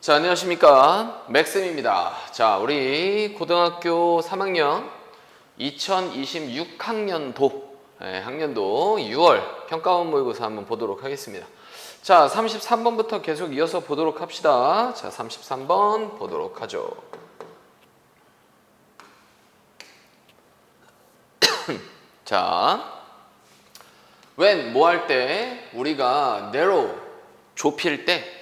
자, 안녕하십니까. 맥쌤입니다. 자, 우리 고등학교 3학년 2026학년도 학년도 6월 평가원 모의고사 한번 보도록 하겠습니다. 자, 33번부터 계속 이어서 보도록 합시다. 자, 33번 보도록 하죠. 자, when 뭐 할 때 우리가 narrow 좁힐 때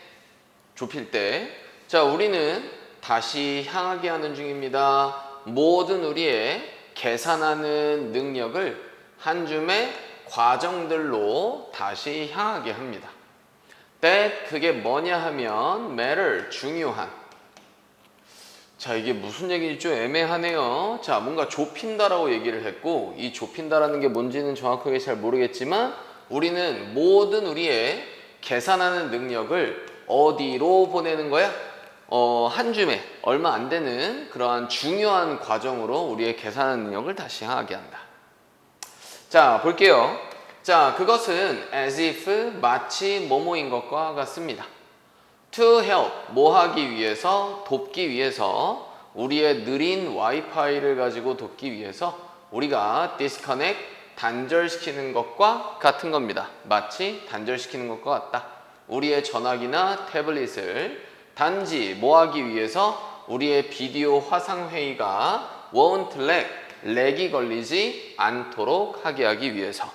자, 우리는 다시 향하게 하는 중입니다. 모든 우리의 계산하는 능력을 한 줌의 과정들로 다시 향하게 합니다. that 그게 뭐냐 하면 matter 중요한. 자, 이게 무슨 얘기인지 좀 애매하네요. 자, 뭔가 좁힌다라고 얘기를 했고, 이 좁힌다라는 게 뭔지는 정확하게 잘 모르겠지만 우리는 모든 우리의 계산하는 능력을 어디로 보내는 거야? 한 줌에 얼마 안 되는 그러한 중요한 과정으로 우리의 계산하는 능력을 다시 향하게 한다. 자, 볼게요. 자, 그것은 as if 마치 뭐뭐인 것과 같습니다. to help 뭐 하기 위해서, 돕기 위해서, 우리의 느린 와이파이를 가지고 돕기 위해서 우리가 disconnect 단절시키는 것과 같은 겁니다. 마치 단절시키는 것과 같다. 우리의 전화기나 태블릿을 단지 뭐 하기 위해서? 우리의 비디오 화상회의가 won't 렉이 걸리지 않도록 하게 하기 위해서.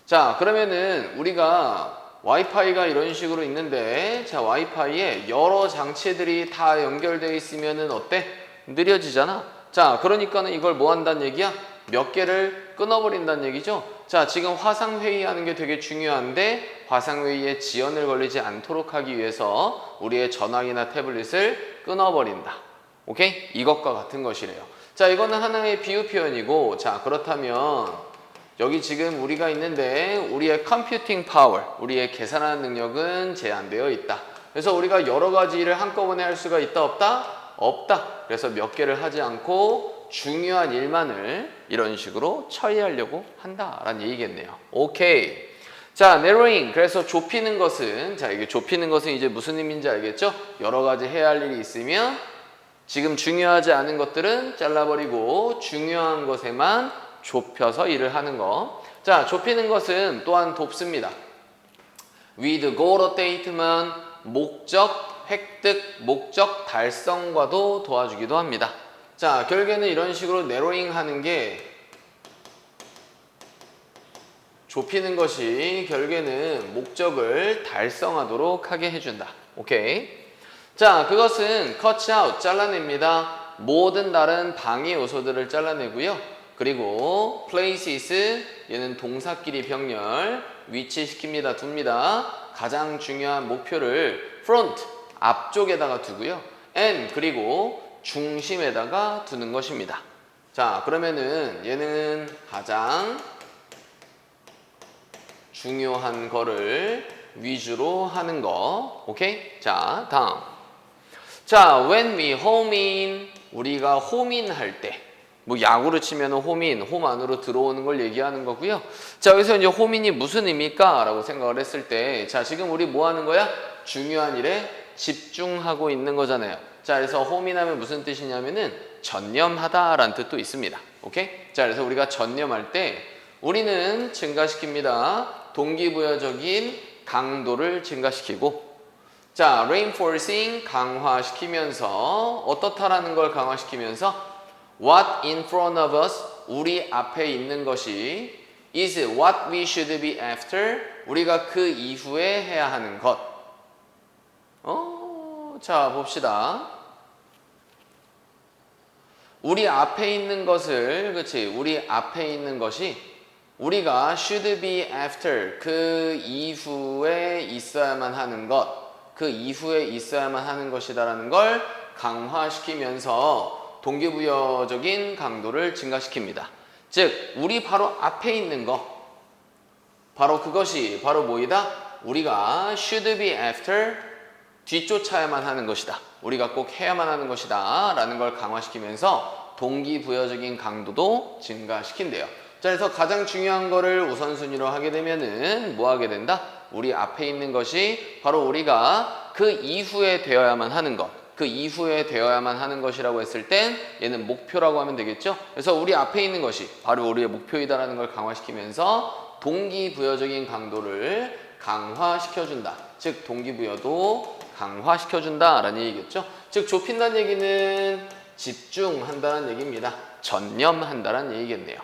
자, 그러면은 우리가 와이파이가 이런 식으로 있는데, 자, 와이파이에 여러 장치들이 다 연결되어 있으면은 어때? 느려지잖아. 자, 그러니까는 이걸 뭐 한다는 얘기야? 몇 개를 끊어버린다는 얘기죠. 자, 지금 화상회의 하는 게 되게 중요한데 화상회의에 지연을 걸리지 않도록 하기 위해서 우리의 전화기나 태블릿을 끊어버린다. 오케이? 이것과 같은 것이래요. 자, 이거는 하나의 비유 표현이고, 자, 그렇다면 여기 지금 우리가 있는데 우리의 컴퓨팅 파워, 우리의 계산하는 능력은 제한되어 있다. 그래서 우리가 여러 가지 일을 한꺼번에 할 수가 있다 없다? 없다. 그래서 몇 개를 하지 않고 중요한 일만을 이런 식으로 처리하려고 한다라는 얘기겠네요. 오케이. 자, narrowing. 그래서 좁히는 것은, 자, 이게 좁히는 것은 이제 무슨 의미인지 알겠죠? 여러 가지 해야 할 일이 있으면 지금 중요하지 않은 것들은 잘라버리고 중요한 것에만 좁혀서 일을 하는 거. 자, 좁히는 것은 또한 돕습니다. with goal attainment, 목적 획득, 목적 달성과도 도와주기도 합니다. 자, 결국에는 이런 식으로 네로잉 하는 게, 좁히는 것이 결국에는 목적을 달성하도록 하게 해준다. 오케이. 자, 그것은 cut out, 잘라냅니다. 모든 다른 방해 요소들을 잘라내고요. 그리고 places, 얘는 동사끼리 병렬, 위치시킵니다, 둡니다. 가장 중요한 목표를 front, 앞쪽에다가 두고요. and, 그리고 중심에다가 두는 것입니다. 자, 그러면은 얘는 가장 중요한 거를 위주로 하는 거. 오케이? 자, 다음. 자, when we home in, 우리가 home in 할 때, 뭐 야구를 치면 home in, 홈 안으로 들어오는 걸 얘기하는 거고요. 자, 여기서 이제 home in이 무슨 의미일까? 라고 생각을 했을 때, 자, 지금 우리 뭐 하는 거야? 중요한 일에 집중하고 있는 거잖아요. 자, 그래서 홈인하면 무슨 뜻이냐면은 전념하다라는 뜻도 있습니다. 오케이? 자, 그래서 우리가 전념할 때 우리는 증가시킵니다. 동기부여적인 강도를 증가시키고, 자, reinforcing 강화시키면서, 어떻다라는 걸 강화시키면서 what in front of us, 우리 앞에 있는 것이 is what we should be after, 우리가 그 이후에 해야 하는 것. 자, 봅시다. 우리 앞에 있는 것을, 그치? 우리 앞에 있는 것이 우리가 should be after, 그 이후에 있어야만 하는 것, 그 이후에 있어야만 하는 것이다라는 걸 강화시키면서 동기부여적인 강도를 증가시킵니다. 즉, 우리 바로 앞에 있는 것, 바로 그것이 바로 뭐이다? 우리가 should be after, 뒤쫓아야만 하는 것이다. 우리가 꼭 해야만 하는 것이다 라는 걸 강화시키면서 동기부여적인 강도도 증가시킨대요. 자, 그래서 가장 중요한 거를 우선순위로 하게 되면은 뭐 하게 된다? 우리 앞에 있는 것이 바로 우리가 그 이후에 되어야만 하는 것. 그 이후에 되어야만 하는 것이라고 했을 땐 얘는 목표라고 하면 되겠죠. 그래서 우리 앞에 있는 것이 바로 우리의 목표이다라는 걸 강화시키면서 동기부여적인 강도를 강화시켜준다. 즉 동기부여도 강화시켜준다라는 얘기겠죠. 즉 좁힌다는 얘기는 집중한다는 얘기입니다. 전념한다는 얘기겠네요.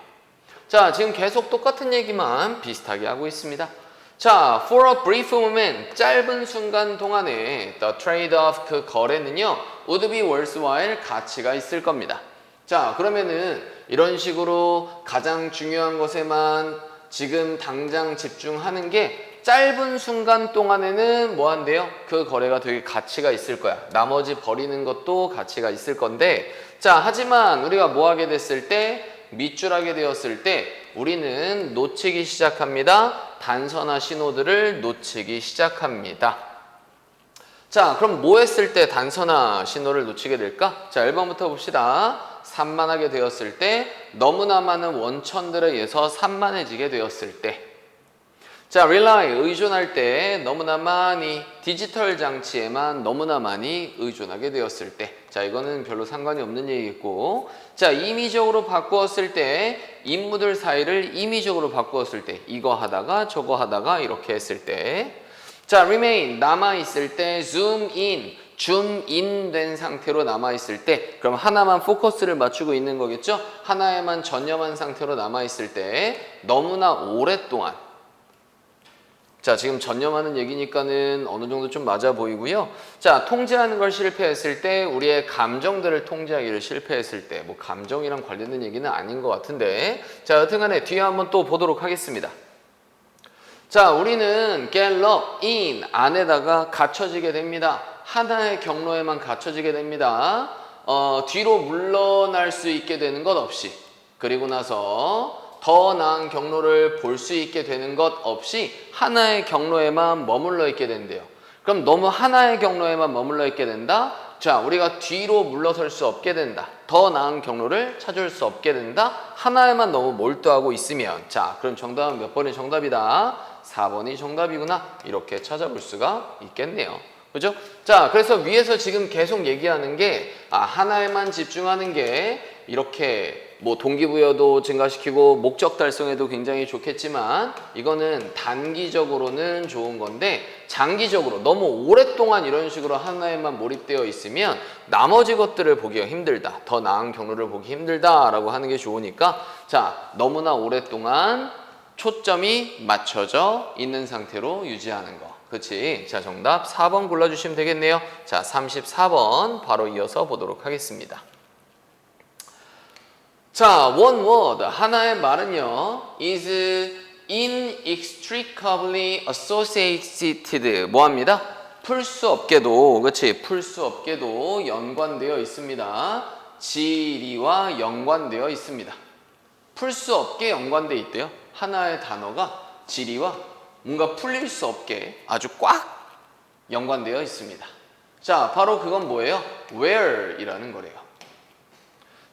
자, 지금 계속 똑같은 얘기만 비슷하게 하고 있습니다. 자, for a brief moment, 짧은 순간 동안에 the trade-off, 그 거래는요, would be worthwhile, 가치가 있을 겁니다. 자, 그러면은 이런 식으로 가장 중요한 것에만 지금 당장 집중하는 게 짧은 순간 동안에는 뭐 한대요? 그 거래가 되게 가치가 있을 거야. 나머지 버리는 것도 가치가 있을 건데, 자, 하지만 우리가 뭐 하게 됐을 때, 밑줄하게 되었을 때 우리는 놓치기 시작합니다. 단서나 신호들을 놓치기 시작합니다. 자, 그럼 뭐 했을 때 단서나 신호를 놓치게 될까? 자, 1번부터 봅시다. 산만하게 되었을 때, 너무나 많은 원천들에 의해서 산만해지게 되었을 때. 자, rely, 의존할 때 너무나 많이 디지털 장치에만 너무나 많이 의존하게 되었을 때. 자, 이거는 별로 상관이 없는 얘기겠고, 자, 임의적으로 바꾸었을 때, 인물들 사이를 임의적으로 바꾸었을 때, 이거 하다가 저거 하다가 이렇게 했을 때. 자, remain, 남아있을 때, zoom in, 줌인 된 상태로 남아있을 때, 그럼 하나만 포커스를 맞추고 있는 거겠죠? 하나에만 전념한 상태로 남아있을 때, 너무나 오랫동안. 자, 지금 전념하는 얘기니까는 어느 정도 좀 맞아 보이고요. 자, 통제하는 걸 실패했을 때, 우리의 감정들을 통제하기를 실패했을 때, 뭐 감정이랑 관련된 얘기는 아닌 것 같은데, 자, 여튼간에 뒤에 한번 또 보도록 하겠습니다. 자, 우리는 get locked in, 안에다가 갇혀지게 됩니다. 하나의 경로에만 갇혀지게 됩니다. 뒤로 물러날 수 있게 되는 것 없이, 그리고 나서 더 나은 경로를 볼 수 있게 되는 것 없이 하나의 경로에만 머물러 있게 된대요. 그럼 너무 하나의 경로에만 머물러 있게 된다? 자, 우리가 뒤로 물러설 수 없게 된다. 더 나은 경로를 찾을 수 없게 된다. 하나에만 너무 몰두하고 있으면. 자, 그럼 정답은 몇 번이 정답이다? 4번이 정답이구나. 이렇게 찾아볼 수가 있겠네요. 그죠? 자, 그래서 위에서 지금 계속 얘기하는 게, 하나에만 집중하는 게 이렇게 뭐 동기부여도 증가시키고 목적 달성에도 굉장히 좋겠지만, 이거는 단기적으로는 좋은 건데, 장기적으로 너무 오랫동안 이런 식으로 하나에만 몰입되어 있으면 나머지 것들을 보기가 힘들다. 더 나은 경로를 보기 힘들다라고 하는 게 좋으니까, 자, 너무나 오랫동안 초점이 맞춰져 있는 상태로 유지하는 거. 그치? 자, 정답 4번 골라주시면 되겠네요. 자, 34번 바로 이어서 보도록 하겠습니다. 자, one word, 하나의 말은요, is inextricably associated, 뭐합니다? 풀 수 없게도, 그치? 풀 수 없게도 연관되어 있습니다. 지리와 연관되어 있습니다. 풀 수 없게 연관되어 있대요. 하나의 단어가 지리와 뭔가 풀릴 수 없게 아주 꽉 연관되어 있습니다. 자, 바로 그건 뭐예요? where이라는 거래요.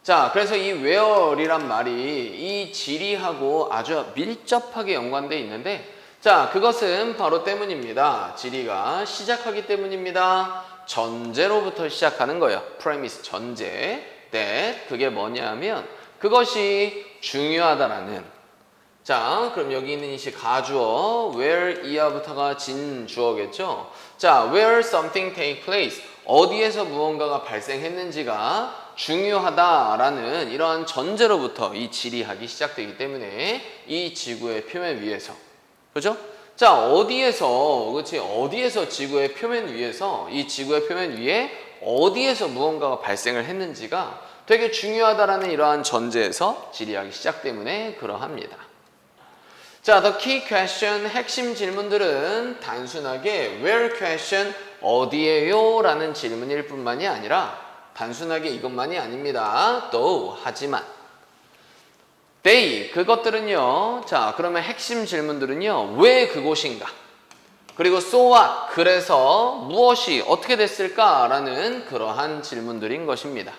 자, 그래서 이 where이란 말이 이 지리하고 아주 밀접하게 연관되어 있는데, 자, 그것은 바로 때문입니다. 지리가 시작하기 때문입니다. 전제로부터 시작하는 거예요. premise, 전제. that, 그게 뭐냐면 그것이 중요하다라는. 자, 그럼 여기 있는 이시 가주어, where 이하부터가 진주어겠죠. 자, where something take place, 어디에서 무언가가 발생했는지가 중요하다라는 이러한 전제로부터 이 지리학이 시작되기 때문에 이 지구의 표면 위에서, 그죠? 자, 어디에서, 그렇지? 어디에서 지구의 표면 위에서, 이 지구의 표면 위에 어디에서 무언가가 발생을 했는지가 되게 중요하다라는 이러한 전제에서 지리학이 시작 때문에 그러합니다. 자, the key question, 핵심 질문들은 단순하게 where question, 어디에요? 라는 질문일 뿐만이 아니라 단순하게 이것만이 아닙니다. 또, 하지만 they, 그것들은요. 자, 그러면 핵심 질문들은요. 왜 그곳인가? 그리고 so what, 그래서 무엇이 어떻게 됐을까? 라는 그러한 질문들인 것입니다.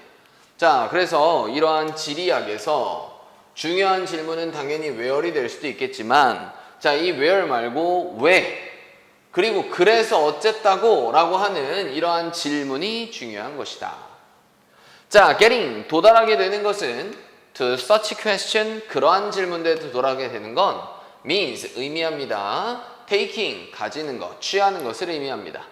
자, 그래서 이러한 지리학에서 중요한 질문은 당연히 where이 될 수도 있겠지만, 자, 이 where 말고 왜, 그리고 그래서 어쨌다고 라고 하는 이러한 질문이 중요한 것이다. 자, getting, 도달하게 되는 것은 to such question, 그러한 질문대에 도달하게 되는 건 means, 의미합니다. taking, 가지는 것, 취하는 것을 의미합니다.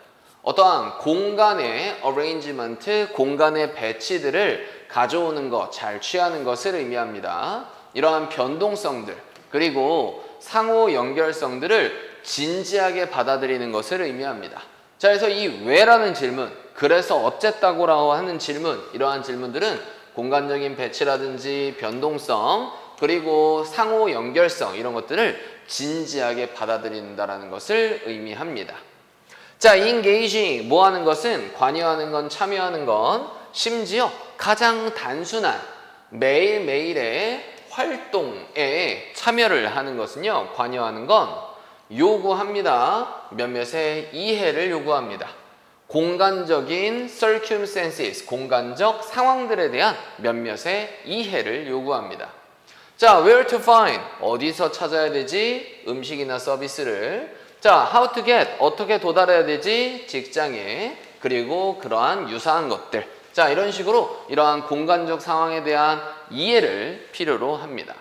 어떠한 공간의 arrangement, 공간의 배치들을 가져오는 것, 잘 취하는 것을 의미합니다. 이러한 변동성들, 그리고 상호 연결성들을 진지하게 받아들이는 것을 의미합니다. 자, 그래서 이 왜라는 질문, 그래서 어쨌다고라고 하는 질문, 이러한 질문들은 공간적인 배치라든지 변동성, 그리고 상호 연결성, 이런 것들을 진지하게 받아들인다는 것을 의미합니다. 자, engaging, 뭐 하는 것은 관여하는 건, 참여하는 건, 심지어 가장 단순한 매일매일의 활동에 참여를 하는 것은요, 관여하는 건 요구합니다. 몇몇의 이해를 요구합니다. 공간적인 circumstances, 공간적 상황들에 대한 몇몇의 이해를 요구합니다. 자, where to find, 어디서 찾아야 되지? 음식이나 서비스를. 자, how to get, 어떻게 도달해야 되지? 직장에. 그리고 그러한 유사한 것들. 자, 이런 식으로 이러한 공간적 상황에 대한 이해를 필요로 합니다.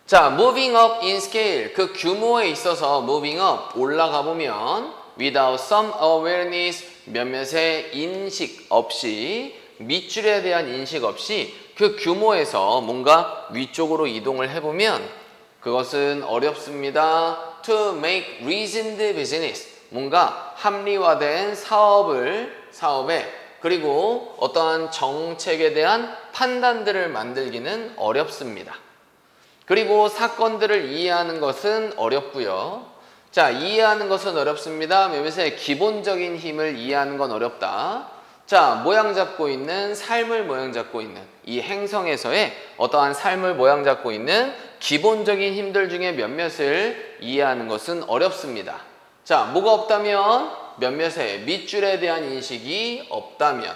자, moving up in scale, 그 규모에 있어서 moving up, 올라가 보면 without some awareness, 몇몇의 인식 없이, 밑줄에 대한 인식 없이 그 규모에서 뭔가 위쪽으로 이동을 해보면 그것은 어렵습니다. To make reasoned business, 뭔가 합리화된 사업에, 그리고 어떠한 정책에 대한 판단들을 만들기는 어렵습니다. 그리고 사건들을 이해하는 것은 어렵고요. 자, 이해하는 것은 어렵습니다. 몇몇의 기본적인 힘을 이해하는 건 어렵다. 자, 모양 잡고 있는, 삶을 모양 잡고 있는 이 행성에서의 어떠한 삶을 모양 잡고 있는 기본적인 힘들 중에 몇몇을 이해하는 것은 어렵습니다. 자, 뭐가 없다면? 몇몇의 밑줄에 대한 인식이 없다면.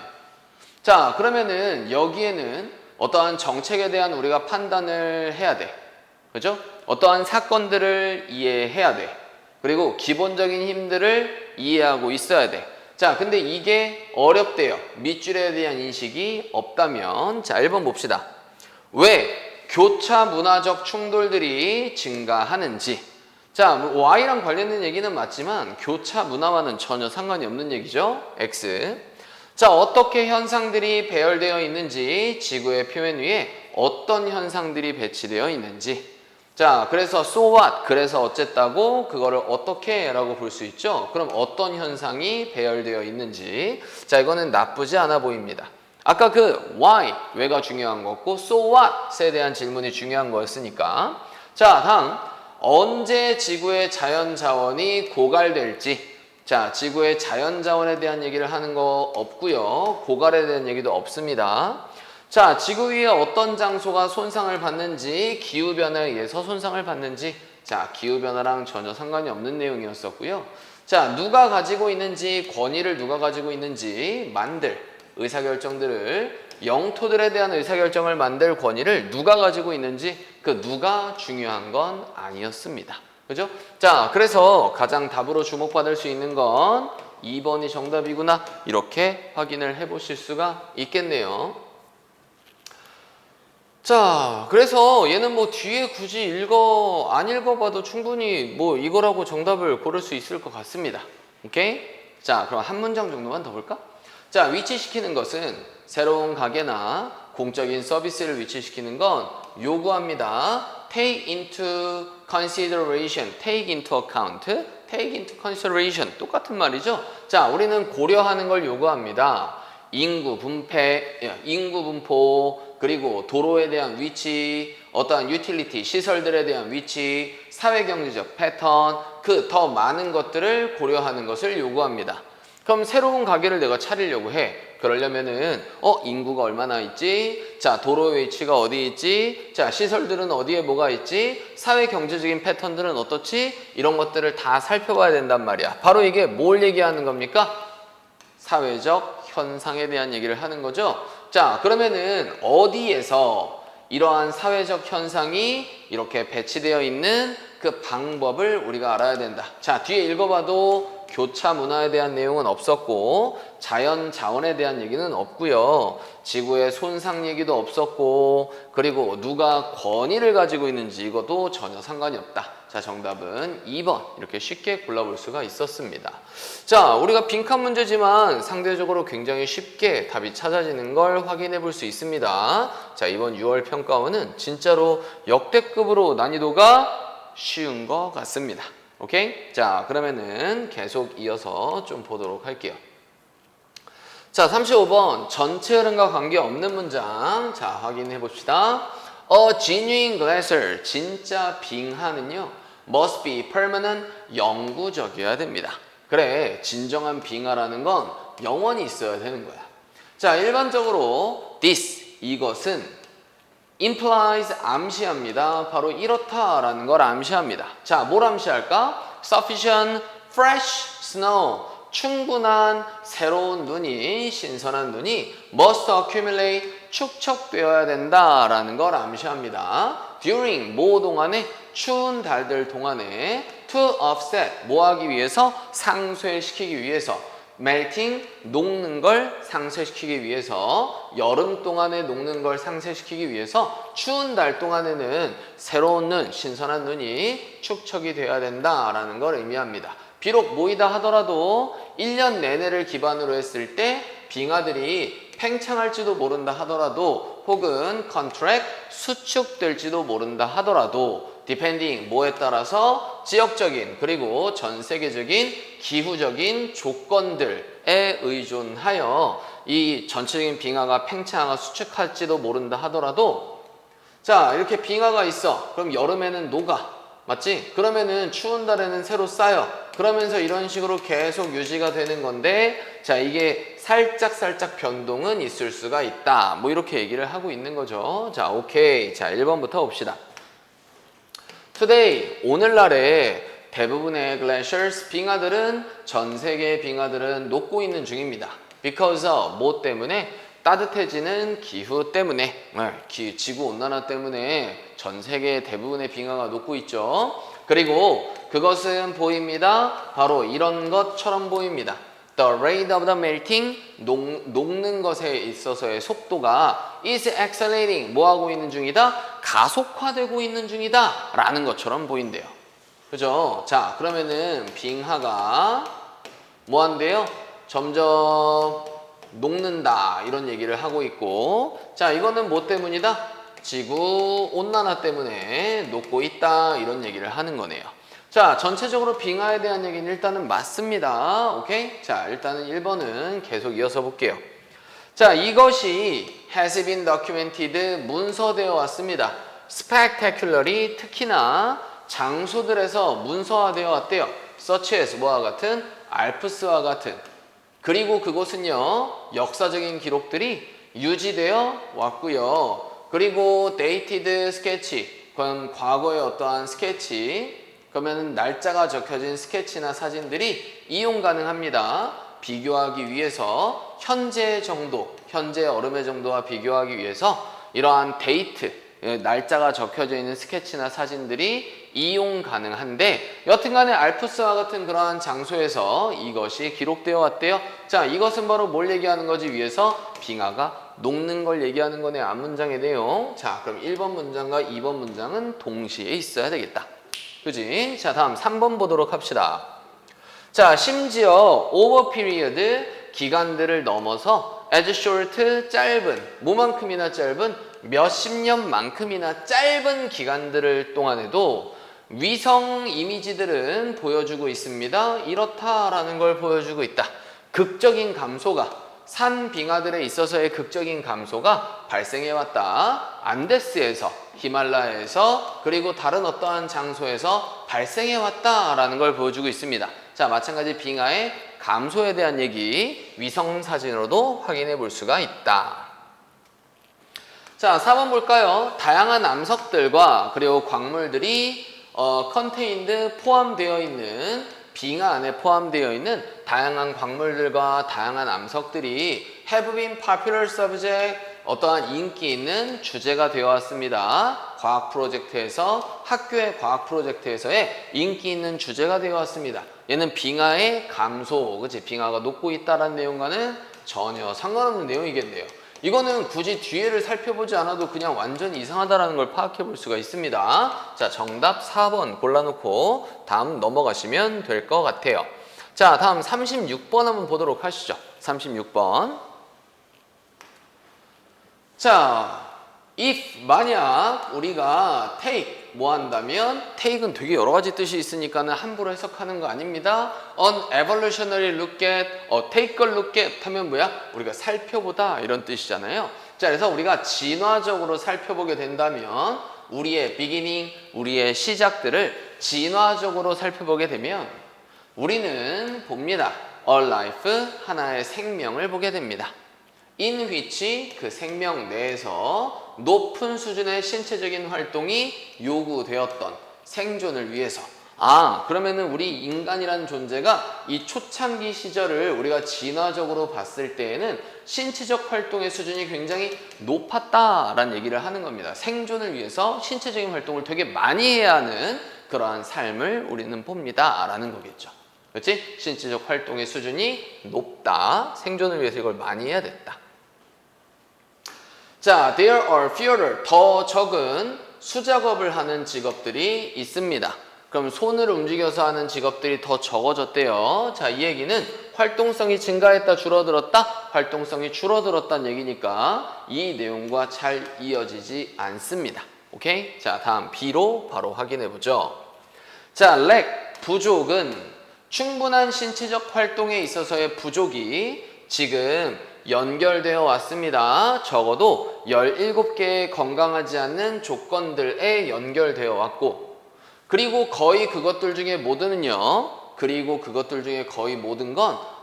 자, 그러면은 여기에는 어떠한 정책에 대한 우리가 판단을 해야 돼. 그죠? 어떠한 사건들을 이해해야 돼. 그리고 기본적인 힘들을 이해하고 있어야 돼. 자, 근데 이게 어렵대요. 밑줄에 대한 인식이 없다면. 자, 1번 봅시다. 왜 교차 문화적 충돌들이 증가하는지. 자, Y랑 관련된 얘기는 맞지만 교차 문화와는 전혀 상관이 없는 얘기죠. X. 자, 어떻게 현상들이 배열되어 있는지, 지구의 표면 위에 어떤 현상들이 배치되어 있는지. 자, 그래서 so what, 그래서 어쨌다고, 그거를 어떻게 라고 볼 수 있죠. 그럼 어떤 현상이 배열되어 있는지. 자, 이거는 나쁘지 않아 보입니다. 아까 그 why, 왜가 중요한 거고 so what에 대한 질문이 중요한 거였으니까. 자, 다음, 언제 지구의 자연자원이 고갈될지. 자, 지구의 자연자원에 대한 얘기를 하는 거 없고요. 고갈에 대한 얘기도 없습니다. 자, 지구 위에 어떤 장소가 손상을 받는지, 기후변화에 의해서 손상을 받는지. 자, 기후변화랑 전혀 상관이 없는 내용이었었고요. 자, 누가 가지고 있는지, 권위를 누가 가지고 있는지 만들 의사결정들을, 영토들에 대한 의사결정을 만들 권위를 누가 가지고 있는지, 그 누가 중요한 건 아니었습니다. 그죠? 자, 그래서 가장 답으로 주목받을 수 있는 건 2번이 정답이구나, 이렇게 확인을 해 보실 수가 있겠네요. 자, 그래서 얘는 뭐 뒤에 굳이 안 읽어봐도 충분히 뭐 이거라고 정답을 고를 수 있을 것 같습니다. 오케이? 자, 그럼 한 문장 정도만 더 볼까? 자, 위치시키는 것은 새로운 가게나 공적인 서비스를 위치시키는 건 요구합니다. Take into consideration, take into account, take into consideration, 똑같은 말이죠. 자, 우리는 고려하는 걸 요구합니다. 인구 분포, 그리고 도로에 대한 위치, 어떠한 유틸리티, 시설들에 대한 위치, 사회경제적 패턴, 그 더 많은 것들을 고려하는 것을 요구합니다. 그럼 새로운 가게를 내가 차리려고 해. 그러려면은 인구가 얼마나 있지? 자, 도로의 위치가 어디 있지? 자, 시설들은 어디에 뭐가 있지? 사회 경제적인 패턴들은 어떻지? 이런 것들을 다 살펴봐야 된단 말이야. 바로 이게 뭘 얘기하는 겁니까? 사회적 현상에 대한 얘기를 하는 거죠. 자, 그러면은 어디에서 이러한 사회적 현상이 이렇게 배치되어 있는 그 방법을 우리가 알아야 된다. 자, 뒤에 읽어봐도 교차 문화에 대한 내용은 없었고 자연 자원에 대한 얘기는 없고요. 지구의 손상 얘기도 없었고 그리고 누가 권위를 가지고 있는지 이것도 전혀 상관이 없다. 자, 정답은 2번 이렇게 쉽게 골라볼 수가 있었습니다. 자, 우리가 빈칸 문제지만 상대적으로 굉장히 쉽게 답이 찾아지는 걸 확인해 볼 수 있습니다. 자, 이번 6월 평가원은 진짜로 역대급으로 난이도가 쉬운 것 같습니다. 오케이? 자, 그러면은 계속 이어서 좀 보도록 할게요. 자, 35번 전체 흐름과 관계없는 문장. 자, 확인해 봅시다. A genuine glacier, 진짜 빙하는요 must be permanent, 영구적이어야 됩니다. 그래, 진정한 빙하라는 건 영원히 있어야 되는 거야. 자, 일반적으로 this, 이것은 implies, 암시합니다. 바로 이렇다라는 걸 암시합니다. 자, 뭘 암시할까? Sufficient fresh snow, 충분한 새로운 눈이, 신선한 눈이 must accumulate, 축적되어야 된다라는 걸 암시합니다. During, 뭐 동안에? 추운 달들 동안에 to offset, 뭐 하기 위해서? 상쇄시키기 위해서. melting, 녹는 걸 상쇄시키기 위해서. 여름 동안에 녹는 걸 상쇄시키기 위해서 추운 달 동안에는 새로운 눈, 신선한 눈이 축적이 돼야 된다라는 걸 의미합니다. 비록 모이다 하더라도 1년 내내를 기반으로 했을 때 빙하들이 팽창할지도 모른다 하더라도 혹은 contract, 수축될지도 모른다 하더라도 depending, 뭐에 따라서 지역적인 그리고 전 세계적인 기후적인 조건들에 의존하여 이 전체적인 빙하가 팽창하거나 수축할지도 모른다 하더라도 자, 이렇게 빙하가 있어. 그럼 여름에는 녹아. 맞지? 그러면은 추운 달에는 새로 쌓여. 그러면서 이런 식으로 계속 유지가 되는 건데 자, 이게 살짝 변동은 있을 수가 있다. 뭐 이렇게 얘기를 하고 있는 거죠. 자, 오케이. 자, 1번부터 봅시다. Today, 오늘날에 대부분의 glaciers, 빙하들은 전 세계의 빙하들은 녹고 있는 중입니다. Because of, 뭐 때문에? 따뜻해지는 기후 때문에, 지구온난화 때문에 전 세계 대부분의 빙하가 녹고 있죠. 그리고 그것은 보입니다. 바로 이런 것처럼 보입니다. The rate of the melting, 녹는 것에 있어서의 속도가 is accelerating, 뭐 하고 있는 중이다? 가속화되고 있는 중이다 라는 것처럼 보인대요. 그죠? 자, 그러면은 빙하가 뭐 한대요? 점점 녹는다 이런 얘기를 하고 있고 자, 이거는 뭐 때문이다? 지구 온난화 때문에 녹고 있다 이런 얘기를 하는 거네요. 자, 전체적으로 빙하에 대한 얘기는 일단은 맞습니다. 오케이? 자, 일단은 1번은 계속 이어서 볼게요. 자, 이것이 has been documented, 문서되어 왔습니다. spectacularly, 특히나 장소들에서 문서화되어 왔대요. such as, 뭐와 같은? 알프스와 같은. 그리고 그곳은요, 역사적인 기록들이 유지되어 왔고요. 그리고 dated sketch, 그건 과거의 어떠한 스케치, 그러면 날짜가 적혀진 스케치나 사진들이 이용 가능합니다. 비교하기 위해서 현재 정도, 현재 얼음의 정도와 비교하기 위해서 이러한 데이트, 날짜가 적혀져 있는 스케치나 사진들이 이용 가능한데 여튼간에 알프스와 같은 그러한 장소에서 이것이 기록되어 왔대요. 자, 이것은 바로 뭘 얘기하는 거지? 위에서 빙하가 녹는 걸 얘기하는 거네. 앞문장의 내용. 자, 그럼 1번 문장과 2번 문장은 동시에 있어야 되겠다. 그지? 자, 다음 3번 보도록 합시다. 자, 심지어 over period, 기간들을 넘어서 as short, 짧은, 뭐만큼이나 짧은, 몇십 년만큼이나 짧은 기간들을 동안에도 위성 이미지들은 보여주고 있습니다. 이렇다라는 걸 보여주고 있다. 극적인 감소가, 산 빙하들에 있어서의 극적인 감소가 발생해왔다. 안데스에서, 히말라야에서, 그리고 다른 어떠한 장소에서 발생해왔다라는 걸 보여주고 있습니다. 자, 마찬가지 빙하의 감소에 대한 얘기 위성 사진으로도 확인해 볼 수가 있다. 자, 4번 볼까요? 다양한 암석들과 그리고 광물들이 contained, 포함되어 있는 빙하 안에 포함되어 있는 다양한 광물들과 다양한 암석들이 have been popular subject, 어떠한 인기 있는 주제가 되어 왔습니다. 과학 프로젝트에서 학교의 과학 프로젝트에서의 인기 있는 주제가 되어 왔습니다. 얘는 빙하의 감소, 그치? 빙하가 녹고 있다라는 내용과는 전혀 상관없는 내용이겠네요. 이거는 굳이 뒤에를 살펴보지 않아도 그냥 완전히 이상하다라는 걸 파악해 볼 수가 있습니다. 자, 정답 4번 골라놓고 다음 넘어가시면 될 것 같아요. 자, 다음 36번 한번 보도록 하시죠. 36번. 자, if 만약 우리가 take 뭐 한다면 take은 되게 여러 가지 뜻이 있으니까는 함부로 해석하는 거 아닙니다. An evolutionary look at, take a look at 하면 뭐야? 우리가 살펴보다 이런 뜻이잖아요. 자, 그래서 우리가 진화적으로 살펴보게 된다면 우리의 beginning, 우리의 시작들을 진화적으로 살펴보게 되면 우리는 봅니다. A life, 하나의 생명을 보게 됩니다. in which 그 생명 내에서 높은 수준의 신체적인 활동이 요구되었던 생존을 위해서 그러면은 우리 인간이라는 존재가 이 초창기 시절을 우리가 진화적으로 봤을 때에는 신체적 활동의 수준이 굉장히 높았다라는 얘기를 하는 겁니다. 생존을 위해서 신체적인 활동을 되게 많이 해야 하는 그러한 삶을 우리는 봅니다 라는 거겠죠. 그렇지? 신체적 활동의 수준이 높다. 생존을 위해서 이걸 많이 해야 됐다. 자, there are fewer, 더 적은 수작업을 하는 직업들이 있습니다. 그럼 손을 움직여서 하는 직업들이 더 적어졌대요. 자, 이 얘기는 활동성이 증가했다, 줄어들었다? 활동성이 줄어들었다는 얘기니까 이 내용과 잘 이어지지 않습니다. 오케이? 자, 다음 B로 바로 확인해 보죠. 자, lack, 부족은 충분한 신체적 활동에 있어서의 부족이 지금 연결되어 왔습니다. 적어도 17개의 건강하지 않는 조건들에 연결되어 왔고 그리고 거의 그것들 중에 모든 건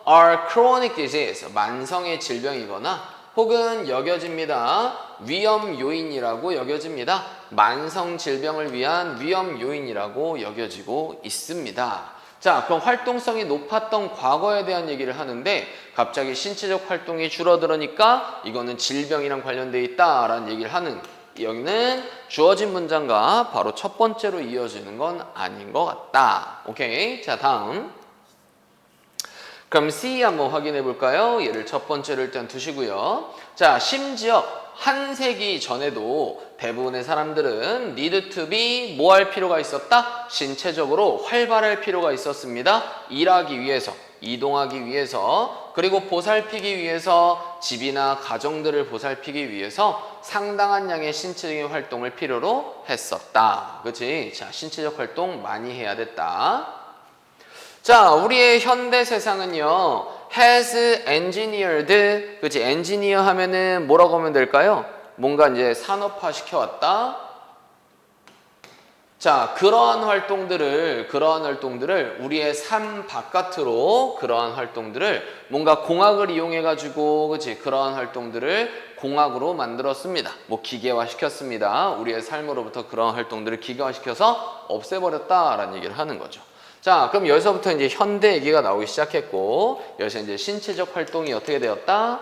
are chronic disease, 만성의 질병이거나 혹은 여겨집니다. 위험 요인이라고 여겨집니다. 만성 질병을 위한 위험 요인이라고 여겨지고 있습니다. 자, 그럼 활동성이 높았던 과거에 대한 얘기를 하는데 갑자기 신체적 활동이 줄어들으니까 이거는 질병이랑 관련돼 있다라는 얘기를 하는 여기는 주어진 문장과 바로 첫 번째로 이어지는 건 아닌 것 같다. 오케이? 자, 다음. 그럼 C 한번 확인해 볼까요? 얘를 첫 번째로 일단 두시고요. 자, 심지어 한 세기 전에도 대부분의 사람들은 need to be 뭐 할 필요가 있었다? 신체적으로 활발할 필요가 있었습니다. 일하기 위해서, 이동하기 위해서, 그리고 보살피기 위해서, 집이나 가정들을 보살피기 위해서 상당한 양의 신체적인 활동을 필요로 했었다. 그치? 자, 신체적 활동 많이 해야 됐다. 자, 우리의 현대 세상은요, has engineered, 그치? 엔지니어 하면은 뭐라고 하면 될까요? 뭔가 이제 산업화 시켜왔다. 자, 그러한 활동들을 우리의 삶 바깥으로 그러한 활동들을 뭔가 공학을 이용해가지고, 그치? 그러한 활동들을 공학으로 만들었습니다. 뭐 기계화 시켰습니다. 우리의 삶으로부터 그러한 활동들을 기계화 시켜서 없애버렸다라는 얘기를 하는 거죠. 자, 그럼 여기서부터 이제 현대 얘기가 나오기 시작했고, 여기서 이제 신체적 활동이 어떻게 되었다?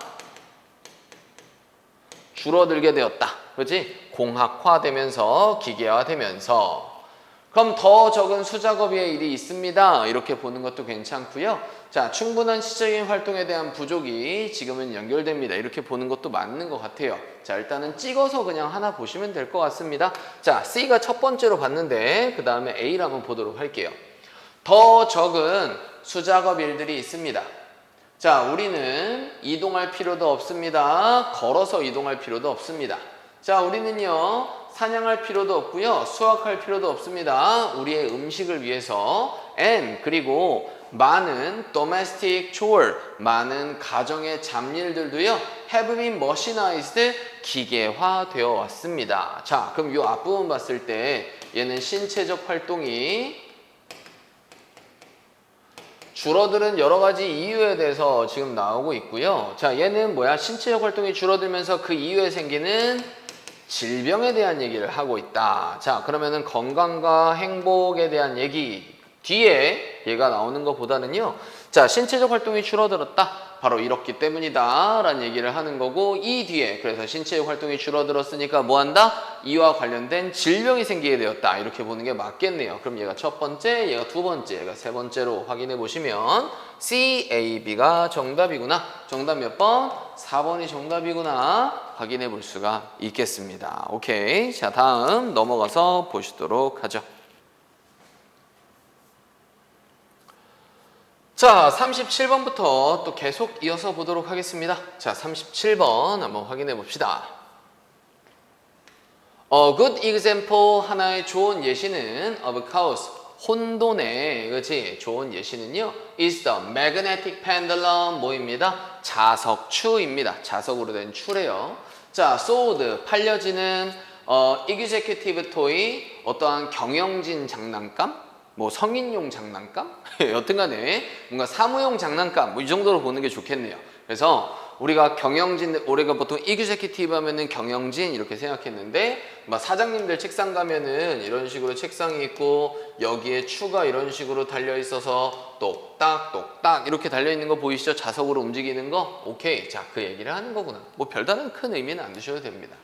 줄어들게 되었다. 그렇지? 공학화되면서, 기계화되면서. 그럼 더 적은 수작업의 일이 있습니다. 이렇게 보는 것도 괜찮고요. 자, 충분한 시적인 활동에 대한 부족이 지금은 연결됩니다. 이렇게 보는 것도 맞는 것 같아요. 자, 일단은 찍어서 그냥 하나 보시면 될 것 같습니다. 자, C가 첫 번째로 봤는데 그 다음에 A를 한번 보도록 할게요. 더 적은 수작업 일들이 있습니다. 자, 우리는 이동할 필요도 없습니다. 걸어서 이동할 필요도 없습니다. 자, 우리는요, 사냥할 필요도 없고요, 수확할 필요도 없습니다. 우리의 음식을 위해서. and 그리고 많은 domestic chore, 많은 가정의 잡일들도요, have been machinized, 기계화되어 왔습니다. 자, 그럼 이 앞부분 봤을 때 얘는 신체적 활동이 줄어드는 여러 가지 이유에 대해서 지금 나오고 있고요. 자, 얘는 뭐야? 신체적 활동이 줄어들면서 그 이후에 생기는 질병에 대한 얘기를 하고 있다. 자, 그러면은 건강과 행복에 대한 얘기 뒤에 얘가 나오는 것보다는요. 자, 신체적 활동이 줄어들었다. 바로 이렇기 때문이다 라는 얘기를 하는 거고, 이 뒤에 그래서 신체의 활동이 줄어들었으니까 뭐한다? 이와 관련된 질병이 생기게 되었다, 이렇게 보는 게 맞겠네요. 그럼 얘가 첫 번째, 얘가 두 번째, 얘가 세 번째로 확인해 보시면 C, A, B가 정답이구나. 정답 몇 번? 4번이 정답이구나 확인해 볼 수가 있겠습니다. 오케이, 자 다음 넘어가서 보시도록 하죠. 자, 37번부터 또 계속 이어서 보도록 하겠습니다. 자, 37번 한번 확인해 봅시다. A good example, 하나의 좋은 예시는 of chaos, 혼돈의, 그렇지? 좋은 예시는요, is the magnetic pendulum, 뭐입니다? 자석추입니다. 자석으로 된 추래요. 자, sold, 팔려지는 executive toy, 어떠한 경영진 장난감? 뭐 성인용 장난감? 여튼간에 뭔가 사무용 장난감, 뭐 이 정도로 보는 게 좋겠네요. 그래서 우리가 경영진, 우리가 보통 executive 하면은 경영진 이렇게 생각했는데, 막 사장님들 책상 가면은 이런 식으로 책상이 있고 여기에 추가 이런 식으로 달려 있어서 똑딱 똑딱 이렇게 달려 있는 거 보이시죠? 자석으로 움직이는 거. 오케이, 자 그 얘기를 하는 거구나. 뭐 별다른 큰 의미는 안 두셔도 됩니다.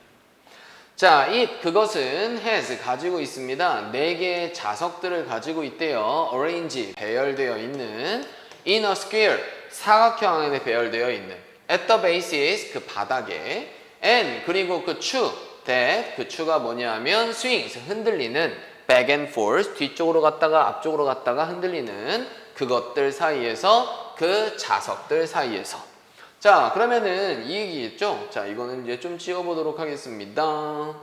자, 그것은 has, 가지고 있습니다. 4개의 자석들을 가지고 있대요. arrange, 배열되어 있는 in a square, 사각형 안에 배열되어 있는 at the bases, 그 바닥에 and, 그리고 그 추, that, 그 추가 뭐냐 하면 swings, 흔들리는 back and forth, 뒤쪽으로 갔다가 앞쪽으로 갔다가 흔들리는 그것들 사이에서, 그 자석들 사이에서. 자, 그러면은 이 얘기겠죠? 자, 이거는 이제 좀 지워보도록 하겠습니다.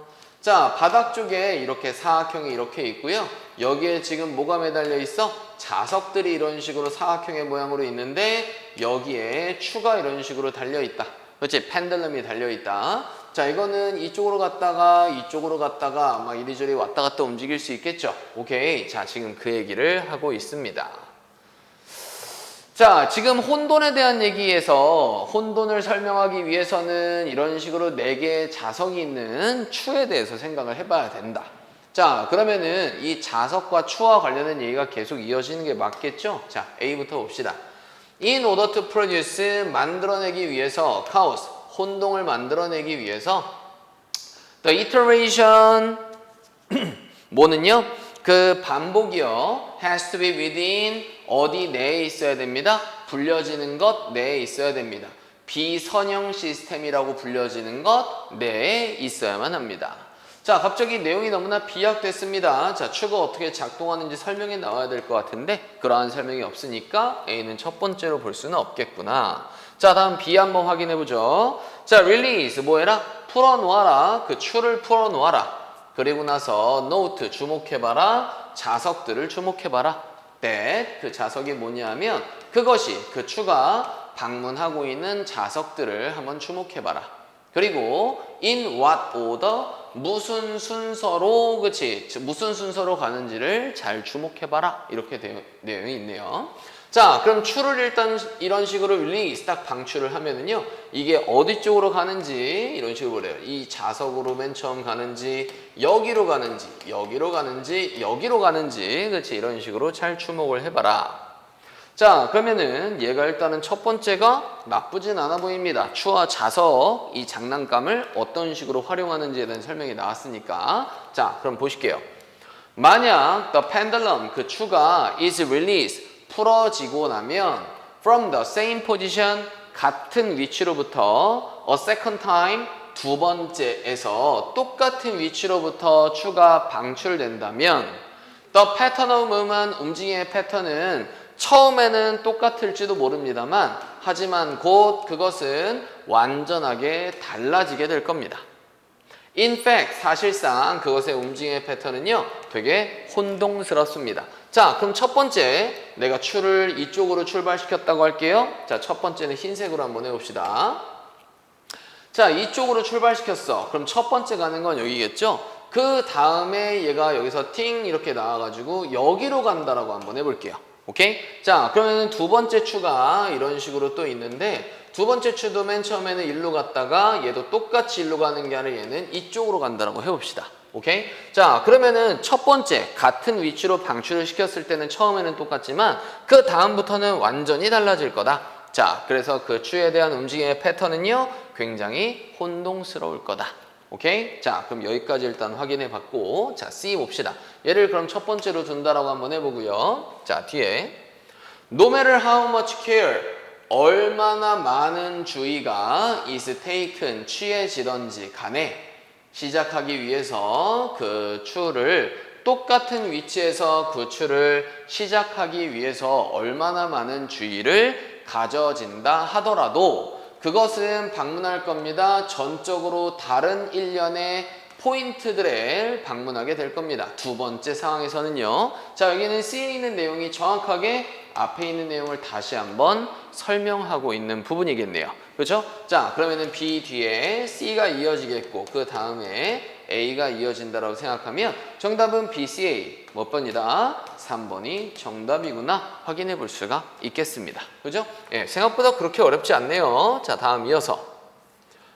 자, 바닥 쪽에 이렇게 사각형이 이렇게 있고요. 여기에 지금 뭐가 매달려 있어? 자석들이 이런 식으로 사각형의 모양으로 있는데 여기에 추가 이런 식으로 달려 있다. 그렇지? 펜들럼이 달려 있다. 자, 이거는 이쪽으로 갔다가 이쪽으로 갔다가 막 이리저리 왔다 갔다 움직일 수 있겠죠? 오케이. 자, 지금 그 얘기를 하고 있습니다. 자, 지금 혼돈에 대한 얘기에서 혼돈을 설명하기 위해서는 이런 식으로 4개의 자석이 있는 추에 대해서 생각을 해봐야 된다. 자, 그러면은 이 자석과 추와 관련된 얘기가 계속 이어지는 게 맞겠죠? 자, A부터 봅시다. In order to produce, 만들어내기 위해서, chaos, 혼동을 만들어내기 위해서, the iteration, 뭐는요? 그 반복이요, has to be within, 어디 내에 있어야 됩니다? 불려지는 것 내에 있어야 됩니다. 비선형 시스템이라고 불려지는 것 내에 있어야만 합니다. 자, 갑자기 내용이 너무나 비약됐습니다. 자, 추가 어떻게 작동하는지 설명이 나와야 될 것 같은데 그러한 설명이 없으니까 A는 첫 번째로 볼 수는 없겠구나. 자, 다음 B 한번 확인해 보죠. 자, release, 뭐해라? 풀어놓아라. 그 추를 풀어놓아라. 그리고 나서 note, 주목해봐라. 자석들을 주목해봐라. that, 그 자석이 뭐냐면 그것이, 그 추가 방문하고 있는 자석들을 한번 주목해봐라. 그리고 in what order, 무슨 순서로, 그치? 무슨 순서로 가는지를 잘 주목해봐라. 이렇게 내용이 있네요. 자, 그럼 추를 일단 이런 식으로 release, 딱 방출을 하면은요, 이게 어디 쪽으로 가는지 이런 식으로 그래요. 이 자석으로 맨 처음 가는지, 여기로 가는지, 여기로 가는지, 여기로 가는지, 그렇지? 이런 식으로 잘 주목을 해봐라. 자, 그러면은 얘가 일단은 첫 번째가 나쁘진 않아 보입니다. 추와 자석, 이 장난감을 어떤 식으로 활용하는지에 대한 설명이 나왔으니까. 자, 그럼 보실게요. 만약 the pendulum, 그 추가 is released, 풀어지고 나면 from the same position, 같은 위치로부터 a second time, 두 번째에서 똑같은 위치로부터 추가 방출된다면 the pattern of movement, 움직임의 패턴은 처음에는 똑같을지도 모릅니다만 하지만 곧 그것은 완전하게 달라지게 될 겁니다. In fact, 사실상 그것의 움직임의 패턴은요, 되게 혼동스럽습니다. 자, 그럼 첫 번째, 내가 추를 이쪽으로 출발시켰다고 할게요. 자, 첫 번째는 흰색으로 한번 해봅시다. 자, 이쪽으로 출발시켰어. 그럼 첫 번째 가는 건 여기겠죠? 그 다음에 얘가 여기서 팅 이렇게 나와가지고 여기로 간다라고 한번 해볼게요. 오케이? 자, 그러면 두 번째 추가 이런 식으로 또 있는데 두 번째 추도 맨 처음에는 일로 갔다가 얘도 똑같이 일로 가는 게 아니라 얘는 이쪽으로 간다라고 해봅시다. 오케이? 자, 그러면은 첫 번째 같은 위치로 방출을 시켰을 때는 처음에는 똑같지만 그 다음부터는 완전히 달라질 거다. 자, 그래서 그 추에 대한 움직임의 패턴은요, 굉장히 혼동스러울 거다. 오케이? 자, 그럼 여기까지 일단 확인해 봤고, 자, C 봅시다. 얘를 그럼 첫 번째로 둔다라고 한번 해보고요. 자, 뒤에 No matter how much care, 얼마나 많은 주의가 is taken, 취해지던지 간에 시작하기 위해서 그 추를 똑같은 위치에서 그 추를 시작하기 위해서 얼마나 많은 주의를 가져진다 하더라도 그것은 방문할 겁니다. 전적으로 다른 일련의 포인트들에 방문하게 될 겁니다. 두 번째 상황에서는요. 자, 여기는 C에 있는 내용이 정확하게 앞에 있는 내용을 다시 한번 설명하고 있는 부분이겠네요. 그렇죠? 자, 그러면은 B 뒤에 C가 이어지겠고 그 다음에 A가 이어진다라고 생각하면 정답은 BCA 몇 번이다? 3번이 정답이구나 확인해 볼 수가 있겠습니다. 그죠? 예, 생각보다 그렇게 어렵지 않네요. 자, 다음 이어서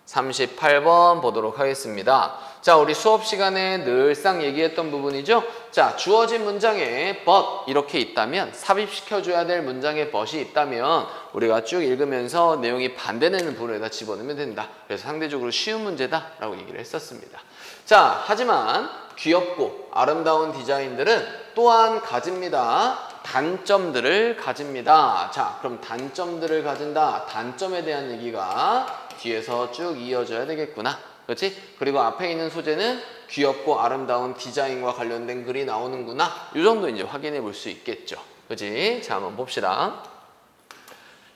38번 보도록 하겠습니다. 자, 우리 수업 시간에 늘상 얘기했던 부분이죠. 자, 주어진 문장에 but 이렇게 있다면 삽입시켜줘야 될 문장에 but이 있다면 우리가 쭉 읽으면서 내용이 반대되는 부분에다 집어넣으면 된다. 그래서 상대적으로 쉬운 문제다 라고 얘기를 했었습니다. 자, 하지만 귀엽고 아름다운 디자인들은 또한 가집니다. 단점들을 가집니다. 자, 그럼 단점들을 가진다. 단점에 대한 얘기가 뒤에서 쭉 이어져야 되겠구나. 그렇지? 그리고 앞에 있는 소재는 귀엽고 아름다운 디자인과 관련된 글이 나오는구나. 이 정도 이제 확인해 볼 수 있겠죠. 그렇지? 자, 한번 봅시다.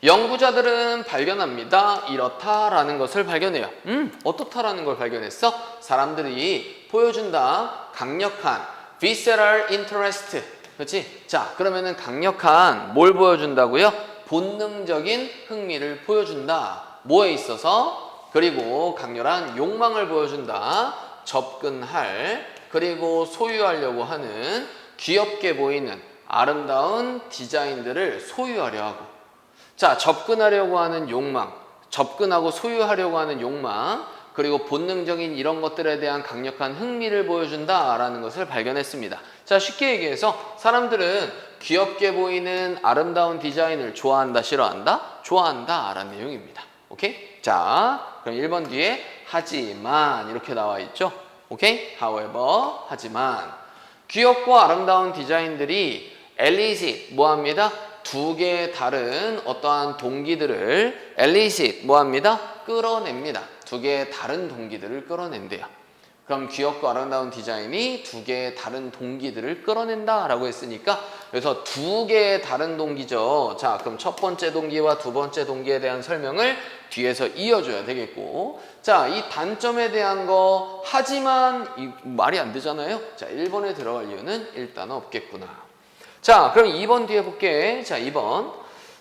연구자들은 발견합니다. 이렇다라는 것을 발견해요. 어떻다라는 걸 발견했어? 사람들이 보여준다. 강력한 visceral interest. 그렇지? 자, 그러면은 강력한 뭘 보여준다고요? 본능적인 흥미를 보여준다. 뭐에 있어서? 그리고 강렬한 욕망을 보여준다. 접근할, 그리고 소유하려고 하는 귀엽게 보이는 아름다운 디자인들을 소유하려 하고. 자, 접근하려고 하는 욕망, 접근하고 소유하려고 하는 욕망, 그리고 본능적인 이런 것들에 대한 강력한 흥미를 보여준다라는 것을 발견했습니다. 자, 쉽게 얘기해서 사람들은 귀엽게 보이는 아름다운 디자인을 좋아한다, 싫어한다? 좋아한다라는 내용입니다. 오케이? 자, 그럼 1번 뒤에 하지만 이렇게 나와 있죠? 오케이? however, 하지만 귀엽고 아름다운 디자인들이 elicit, 뭐합니다? 두 개의 다른 어떠한 동기들을 elicit, 뭐합니다? 끌어냅니다. 두 개의 다른 동기들을 끌어낸대요. 그럼 귀엽고 아름다운 디자인이 두 개의 다른 동기들을 끌어낸다 라고 했으니까 그래서 두 개의 다른 동기죠. 자, 그럼 첫 번째 동기와 두 번째 동기에 대한 설명을 뒤에서 이어줘야 되겠고, 자, 이 단점에 대한 거 하지만 이 말이 안 되잖아요. 자, 1번에 들어갈 이유는 일단 없겠구나. 자, 그럼 2번 뒤에 볼게. 자, 2번.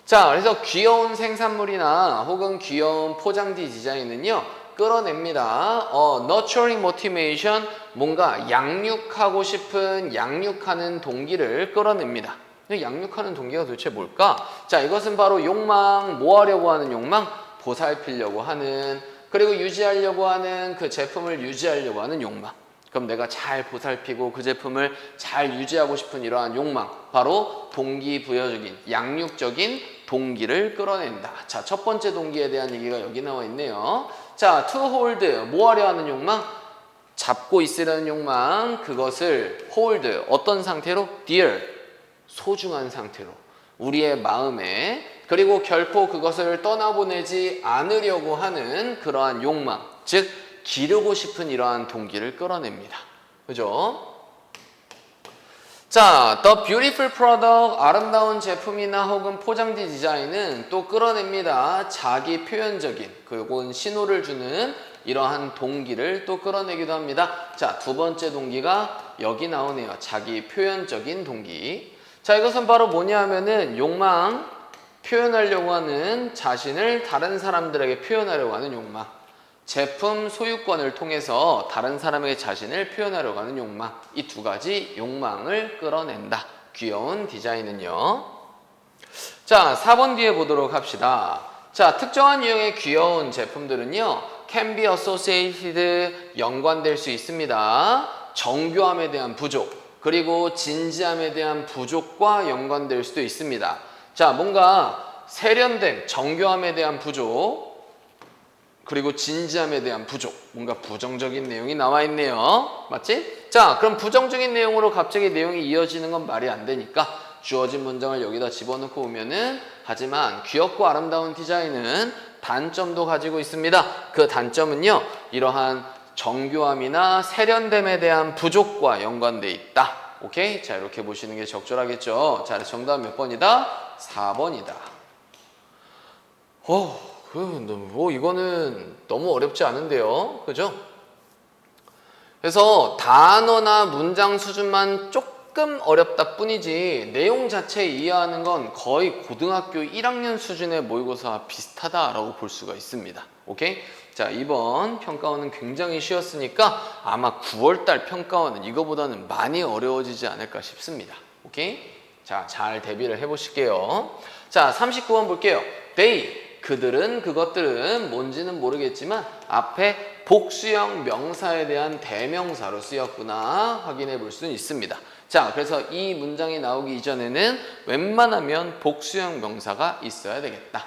자, 그래서 귀여운 생산물이나 혹은 귀여운 포장지 디자인은요 끌어냅니다. nurturing motivation, 뭔가 양육하고 싶은 양육하는 동기를 끌어냅니다. 양육하는 동기가 도대체 뭘까? 자, 이것은 바로 욕망, 뭐 하려고 하는 욕망? 보살피려고 하는, 그리고 유지하려고 하는, 그 제품을 유지하려고 하는 욕망. 그럼 내가 잘 보살피고 그 제품을 잘 유지하고 싶은 이러한 욕망, 바로 동기부여적인, 양육적인 동기를 끌어낸다. 자, 첫 번째 동기에 대한 얘기가 여기 나와 있네요. 자, to hold, 뭐 하려 하는 욕망? 잡고 있으려는 욕망, 그것을 hold, 어떤 상태로? dear, 소중한 상태로. 우리의 마음에, 그리고 결코 그것을 떠나보내지 않으려고 하는 그러한 욕망, 즉 기르고 싶은 이러한 동기를 끌어냅니다. 그죠? 자, the beautiful product, 아름다운 제품이나 혹은 포장지 디자인은 또 끌어냅니다. 자기 표현적인, 그건 신호를 주는 이러한 동기를 또 끌어내기도 합니다. 자, 두 번째 동기가 여기 나오네요. 자기 표현적인 동기. 자, 이것은 바로 뭐냐 하면은 욕망, 표현하려고 하는 자신을 다른 사람들에게 표현하려고 하는 욕망. 제품 소유권을 통해서 다른 사람에게 자신을 표현하려고 하는 욕망. 이 두 가지 욕망을 끌어낸다. 귀여운 디자인은요. 자, 4번 뒤에 보도록 합시다. 자, 특정한 유형의 귀여운 제품들은요. can be associated, 연관될 수 있습니다. 정교함에 대한 부족, 그리고 진지함에 대한 부족과 연관될 수도 있습니다. 자, 뭔가 세련됨, 정교함에 대한 부족, 그리고 진지함에 대한 부족, 뭔가 부정적인 내용이 나와 있네요. 맞지? 자, 그럼 부정적인 내용으로 갑자기 내용이 이어지는 건 말이 안 되니까 주어진 문장을 여기다 집어넣고 오면은, 하지만 귀엽고 아름다운 디자인은 단점도 가지고 있습니다. 그 단점은요, 이러한 정교함이나 세련됨에 대한 부족과 연관돼 있다. 오케이? 자, 이렇게 보시는 게 적절하겠죠. 자, 정답 몇 번이다? 4번이다. 이거는 너무 어렵지 않은데요. 그죠? 그래서 단어나 문장 수준만 조금 어렵다 뿐이지 내용 자체 이해하는 건 거의 고등학교 1학년 수준의 모의고사와 비슷하다라고 볼 수가 있습니다. 오케이? 자, 이번 평가원은 굉장히 쉬웠으니까 아마 9월달 평가원은 이거보다는 많이 어려워지지 않을까 싶습니다. 오케이? 자, 잘 대비를 해보실게요. 자, 39번 볼게요. They, 그들은, 그것들은 뭔지는 모르겠지만 앞에 복수형 명사에 대한 대명사로 쓰였구나 확인해 볼 수는 있습니다. 자, 그래서 이 문장이 나오기 이전에는 웬만하면 복수형 명사가 있어야 되겠다.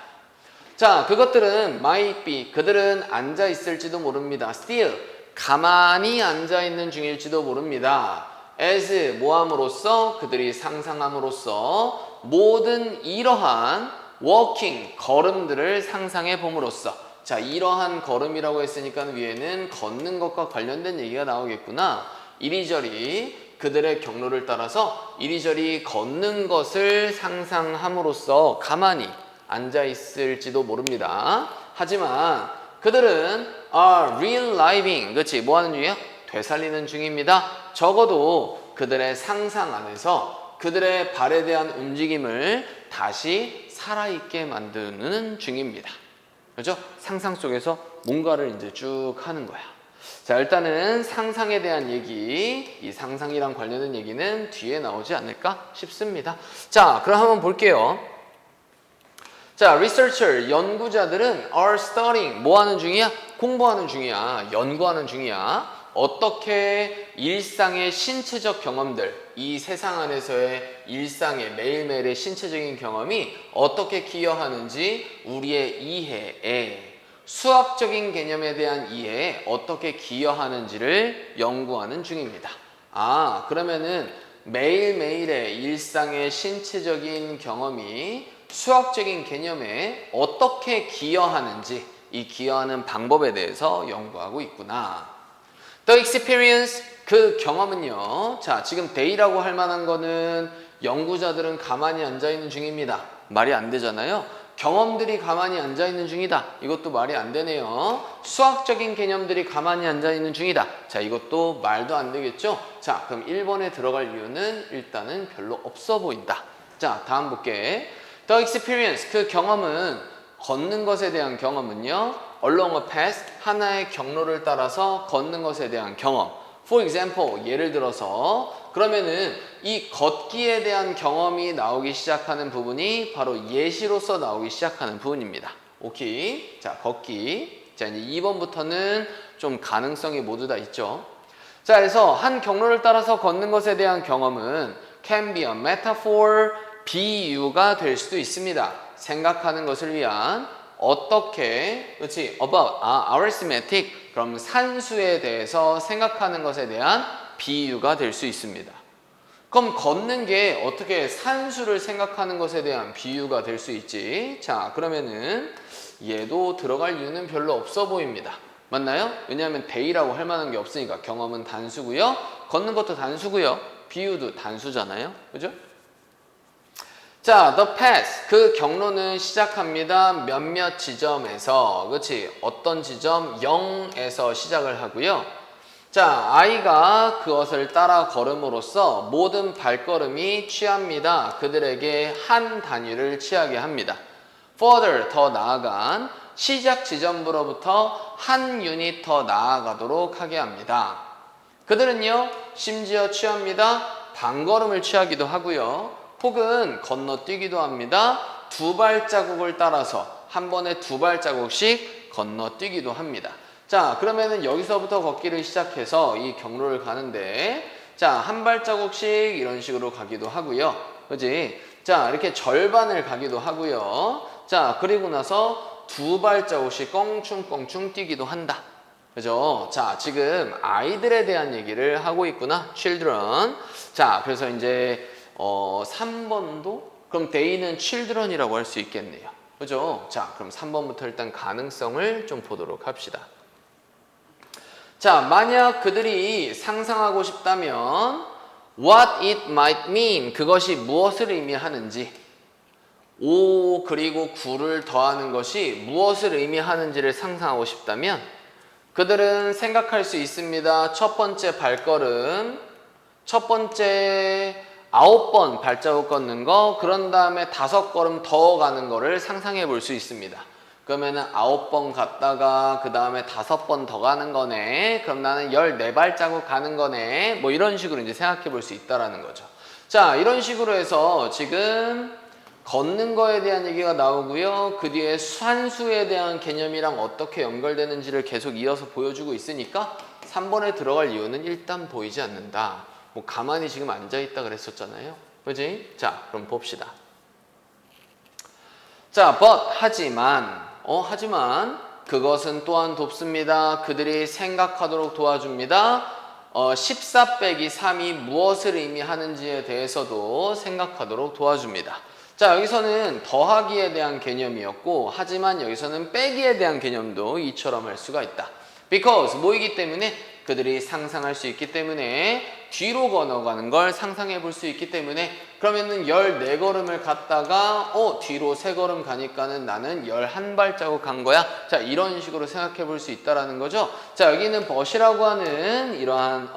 자, 그것들은 might be, 그들은 앉아 있을지도 모릅니다. still, 가만히 앉아 있는 중일지도 모릅니다. as, 뭐함으로써, 그들이 상상함으로써, 모든 이러한 walking, 걸음들을 상상해 봄으로써. 자, 이러한 걸음이라고 했으니까 위에는 걷는 것과 관련된 얘기가 나오겠구나. 이리저리 그들의 경로를 따라서 이리저리 걷는 것을 상상함으로써 가만히 앉아 있을지도 모릅니다. 하지만 그들은 are reliving, 그렇지? 뭐 하는 중이야? 되살리는 중입니다. 적어도 그들의 상상 안에서 그들의 발에 대한 움직임을 다시 살아있게 만드는 중입니다. 그렇죠? 상상 속에서 뭔가를 이제 쭉 하는 거야. 자, 일단은 상상에 대한 얘기, 이 상상이랑 관련된 얘기는 뒤에 나오지 않을까 싶습니다. 자, 그럼 한번 볼게요. 자, researcher, 연구자들은 are studying, 뭐 하는 중이야? 공부하는 중이야. 연구하는 중이야. 어떻게 일상의 신체적 경험들, 이 세상 안에서의 일상의 매일매일의 신체적인 경험이 어떻게 기여하는지 우리의 이해에, 수학적인 개념에 대한 이해에 어떻게 기여하는지를 연구하는 중입니다. 아, 그러면은 매일매일의 일상의 신체적인 경험이 수학적인 개념에 어떻게 기여하는지, 이 기여하는 방법에 대해서 연구하고 있구나. The experience, 그 경험은요. 자, 지금 they라고 할 만한 거는 연구자들은 가만히 앉아있는 중입니다. 말이 안 되잖아요. 경험들이 가만히 앉아있는 중이다. 이것도 말이 안 되네요. 수학적인 개념들이 가만히 앉아있는 중이다. 자, 이것도 말도 안 되겠죠. 자, 그럼 1번에 들어갈 이유는 일단은 별로 없어 보인다. 자, 다음 볼게. The experience, 그 경험은, 걷는 것에 대한 경험은요, along a path, 하나의 경로를 따라서 걷는 것에 대한 경험. For example, 예를 들어서, 그러면은 이 걷기에 대한 경험이 나오기 시작하는 부분이 바로 예시로서 나오기 시작하는 부분입니다. 오케이. 자, 걷기. 자, 이제 2번부터는 좀 가능성이 모두 다 있죠. 자, 그래서 한 경로를 따라서 걷는 것에 대한 경험은 can be a metaphor, 비유가 될 수도 있습니다. 생각하는 것을 위한 어떻게, 그렇지? about, arithmetic, 그럼 산수에 대해서 생각하는 것에 대한 비유가 될 수 있습니다. 그럼 걷는 게 어떻게 산수를 생각하는 것에 대한 비유가 될 수 있지? 자, 그러면은 얘도 들어갈 이유는 별로 없어 보입니다. 맞나요? 왜냐하면 day라고 할 만한 게 없으니까. 경험은 단수고요, 걷는 것도 단수고요, 비유도 단수잖아요. 그죠? 자, the path, 그 경로는 시작합니다. 몇몇 지점에서, 그렇지? 어떤 지점? 0에서 시작을 하고요. 자, 아이가 그것을 따라 걸음으로써 모든 발걸음이 취합니다. 그들에게 한 단위를 취하게 합니다. further, 더 나아간 시작 지점부로부터 한 유닛 더 나아가도록 하게 합니다. 그들은요, 심지어 취합니다. 반걸음을 취하기도 하고요. 혹은 건너뛰기도 합니다. 두 발자국을 따라서 한 번에 두 발자국씩 건너뛰기도 합니다. 자, 그러면은 여기서부터 걷기를 시작해서 이 경로를 가는데, 자, 한 발자국씩 이런 식으로 가기도 하고요. 그지? 자, 이렇게 절반을 가기도 하고요. 자, 그리고 나서 두 발자국씩 껑충껑충 뛰기도 한다. 그죠? 자, 지금 아이들에 대한 얘기를 하고 있구나. children. 자, 그래서 이제 3번도 그럼 they는 children이라고 할 수 있겠네요. 그죠? 자, 그럼 3번부터 일단 가능성을 좀 보도록 합시다. 자, 만약 그들이 상상하고 싶다면 what it might mean, 그것이 무엇을 의미하는지, 오 그리고 구를 더하는 것이 무엇을 의미하는지를 상상하고 싶다면 그들은 생각할 수 있습니다. 첫 번째 발걸음, 첫 번째 9번 발자국 걷는 거, 그런 다음에 5걸음 더 가는 거를 상상해 볼 수 있습니다. 그러면은 9번 갔다가 그 다음에 5번 더 가는 거네. 그럼 나는 14발자국 가는 거네. 뭐 이런 식으로 이제 생각해 볼 수 있다라는 거죠. 자, 이런 식으로 해서 지금 걷는 거에 대한 얘기가 나오고요. 그 뒤에 산수에 대한 개념이랑 어떻게 연결되는지를 계속 이어서 보여주고 있으니까 3번에 들어갈 이유는 일단 보이지 않는다. 뭐 가만히 지금 앉아있다 그랬었잖아요. 그지? 자, 그럼 봅시다. 자, but 하지만 그것은 또한 돕습니다. 그들이 생각하도록 도와줍니다. 14 빼기 3이 무엇을 의미하는지에 대해서도 생각하도록 도와줍니다. 자, 여기서는 더하기에 대한 개념이었고, 하지만 여기서는 빼기에 대한 개념도 이처럼 할 수가 있다. because 뭐이기 때문에 그들이 상상할 수 있기 때문에 뒤로 건너가는 걸 상상해 볼 수 있기 때문에 그러면은 14걸음을 갔다가 뒤로 3걸음 가니까는 나는 11발자국 간 거야. 자, 이런 식으로 생각해 볼 수 있다라는 거죠. 자, 여기는 but이라고 하는 이러한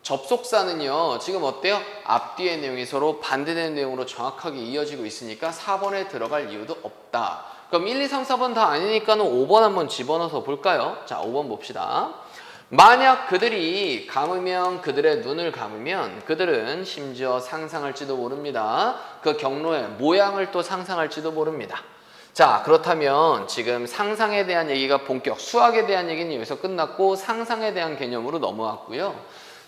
접속사는요, 지금 어때요? 앞뒤의 내용이 서로 반대되는 내용으로 정확하게 이어지고 있으니까 4번에 들어갈 이유도 없다. 그럼 1, 2, 3, 4번 다 아니니까는 5번 한번 집어넣어서 볼까요? 자, 5번 봅시다. 만약 그들이 그들의 눈을 감으면 그들은 심지어 상상할지도 모릅니다. 그 경로의 모양을 또 상상할지도 모릅니다. 자, 그렇다면 지금 상상에 대한 얘기가 본격, 수학에 대한 얘기는 여기서 끝났고 상상에 대한 개념으로 넘어왔고요.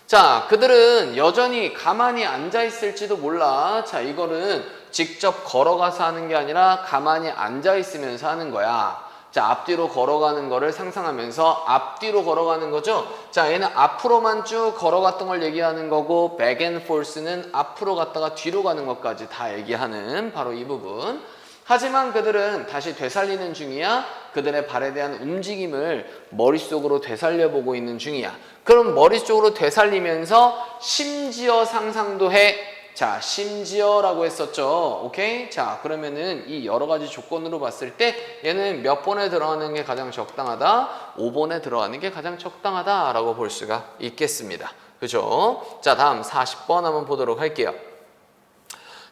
자, 그들은 여전히 가만히 앉아 있을지도 몰라. 자, 이거는 직접 걸어가서 하는 게 아니라 가만히 앉아 있으면서 하는 거야. 자, 앞뒤로 걸어가는 거를 상상하면서 앞뒤로 걸어가는 거죠. 자, 얘는 앞으로만 쭉 걸어갔던 걸 얘기하는 거고 back and forth는 앞으로 갔다가 뒤로 가는 것까지 다 얘기하는 바로 이 부분. 하지만 그들은 다시 되살리는 중이야. 그들의 발에 대한 움직임을 머릿속으로 되살려보고 있는 중이야. 그럼 머릿속으로 되살리면서 심지어 상상도 해. 자, 심지어라고 했었죠. 오케이? 자, 그러면은 이 여러 가지 조건으로 봤을 때 얘는 몇 번에 들어가는 게 가장 적당하다? 5번에 들어가는 게 가장 적당하다라고 볼 수가 있겠습니다. 그죠? 자, 다음 40번 한번 보도록 할게요.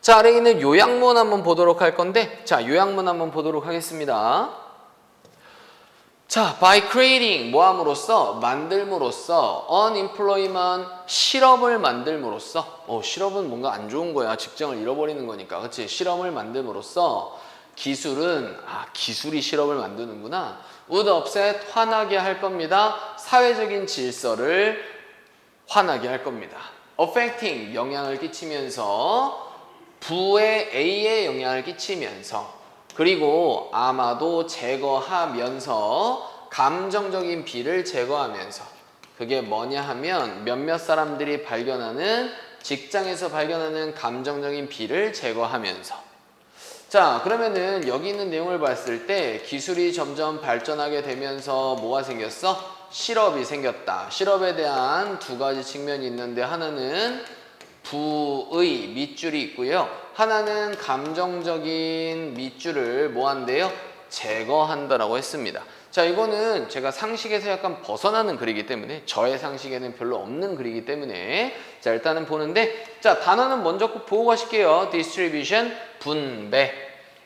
자, 아래에 있는 요약문 한번 보도록 할 건데, 자, 요약문 한번 보도록 하겠습니다. 자, by creating, 뭐 함으로써? 만들므로써, unemployment, 실업을 만들므로써, 실업은 뭔가 안 좋은 거야. 직장을 잃어버리는 거니까. 그치? 실업을 만들므로써, 기술이 실업을 만드는구나. would upset, 화나게 할 겁니다. 사회적인 질서를 화나게 할 겁니다. affecting, 영향을 끼치면서, 부의 A에 영향을 끼치면서 그리고 아마도 제거하면서 감정적인 B를 제거하면서 그게 뭐냐 하면 몇몇 사람들이 발견하는 직장에서 발견하는 감정적인 B를 제거하면서 자 그러면은 여기 있는 내용을 봤을 때 기술이 점점 발전하게 되면서 뭐가 생겼어? 실업이 생겼다. 실업에 대한 두 가지 측면이 있는데 하나는 부의 밑줄이 있고요. 하나는 감정적인 밑줄을 뭐 한대요? 제거한다라고 했습니다. 자, 이거는 제가 상식에서 약간 벗어나는 글이기 때문에 저의 상식에는 별로 없는 글이기 때문에 자, 일단은 보는데 자, 단어는 먼저 꼭 보고 가실게요. distribution, 분배,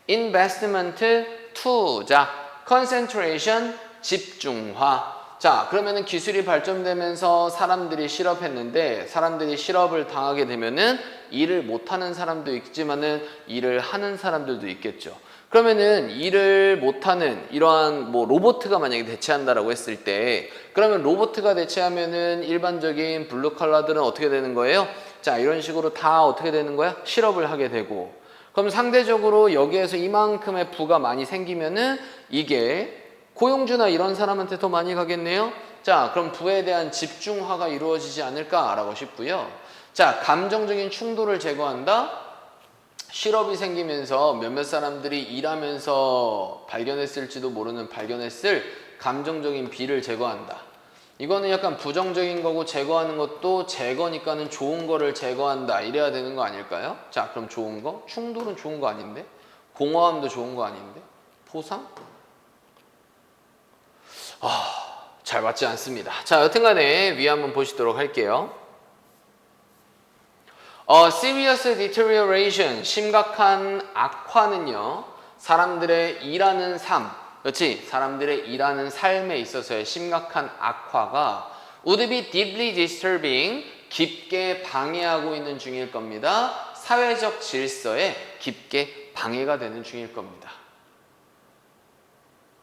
investment, 투자, concentration, 집중화. 자, 그러면은 기술이 발전되면서 사람들이 실업했는데 사람들이 실업을 당하게 되면은 일을 못하는 사람도 있지만은 일을 하는 사람들도 있겠죠. 그러면은 일을 못하는 이러한 뭐 로보트가 만약에 대체한다라고 했을 때 그러면 로보트가 대체하면은 일반적인 블루 칼라들은 어떻게 되는 거예요? 자, 이런 식으로 다 어떻게 되는 거야? 실업을 하게 되고 그럼 상대적으로 여기에서 이만큼의 부가 많이 생기면은 이게 고용주나 이런 사람한테 더 많이 가겠네요. 자, 그럼 부에 대한 집중화가 이루어지지 않을까라고 싶고요. 자, 감정적인 충돌을 제거한다. 실업이 생기면서 몇몇 사람들이 일하면서 발견했을지도 모르는 발견했을 감정적인 비를 제거한다. 이거는 약간 부정적인 거고 제거하는 것도 제거니까는 좋은 거를 제거한다. 이래야 되는 거 아닐까요? 자, 그럼 좋은 거? 충돌은 좋은 거 아닌데? 공허함도 좋은 거 아닌데? 포상? 잘 맞지 않습니다. 자, 여튼간에 위 한번 보시도록 할게요. Serious deterioration, 심각한 악화는요, 사람들의 일하는 삶, 그렇지? 사람들의 일하는 삶에 있어서의 심각한 악화가 would be deeply disturbing, 깊게 방해하고 있는 중일 겁니다. 사회적 질서에 깊게 방해가 되는 중일 겁니다.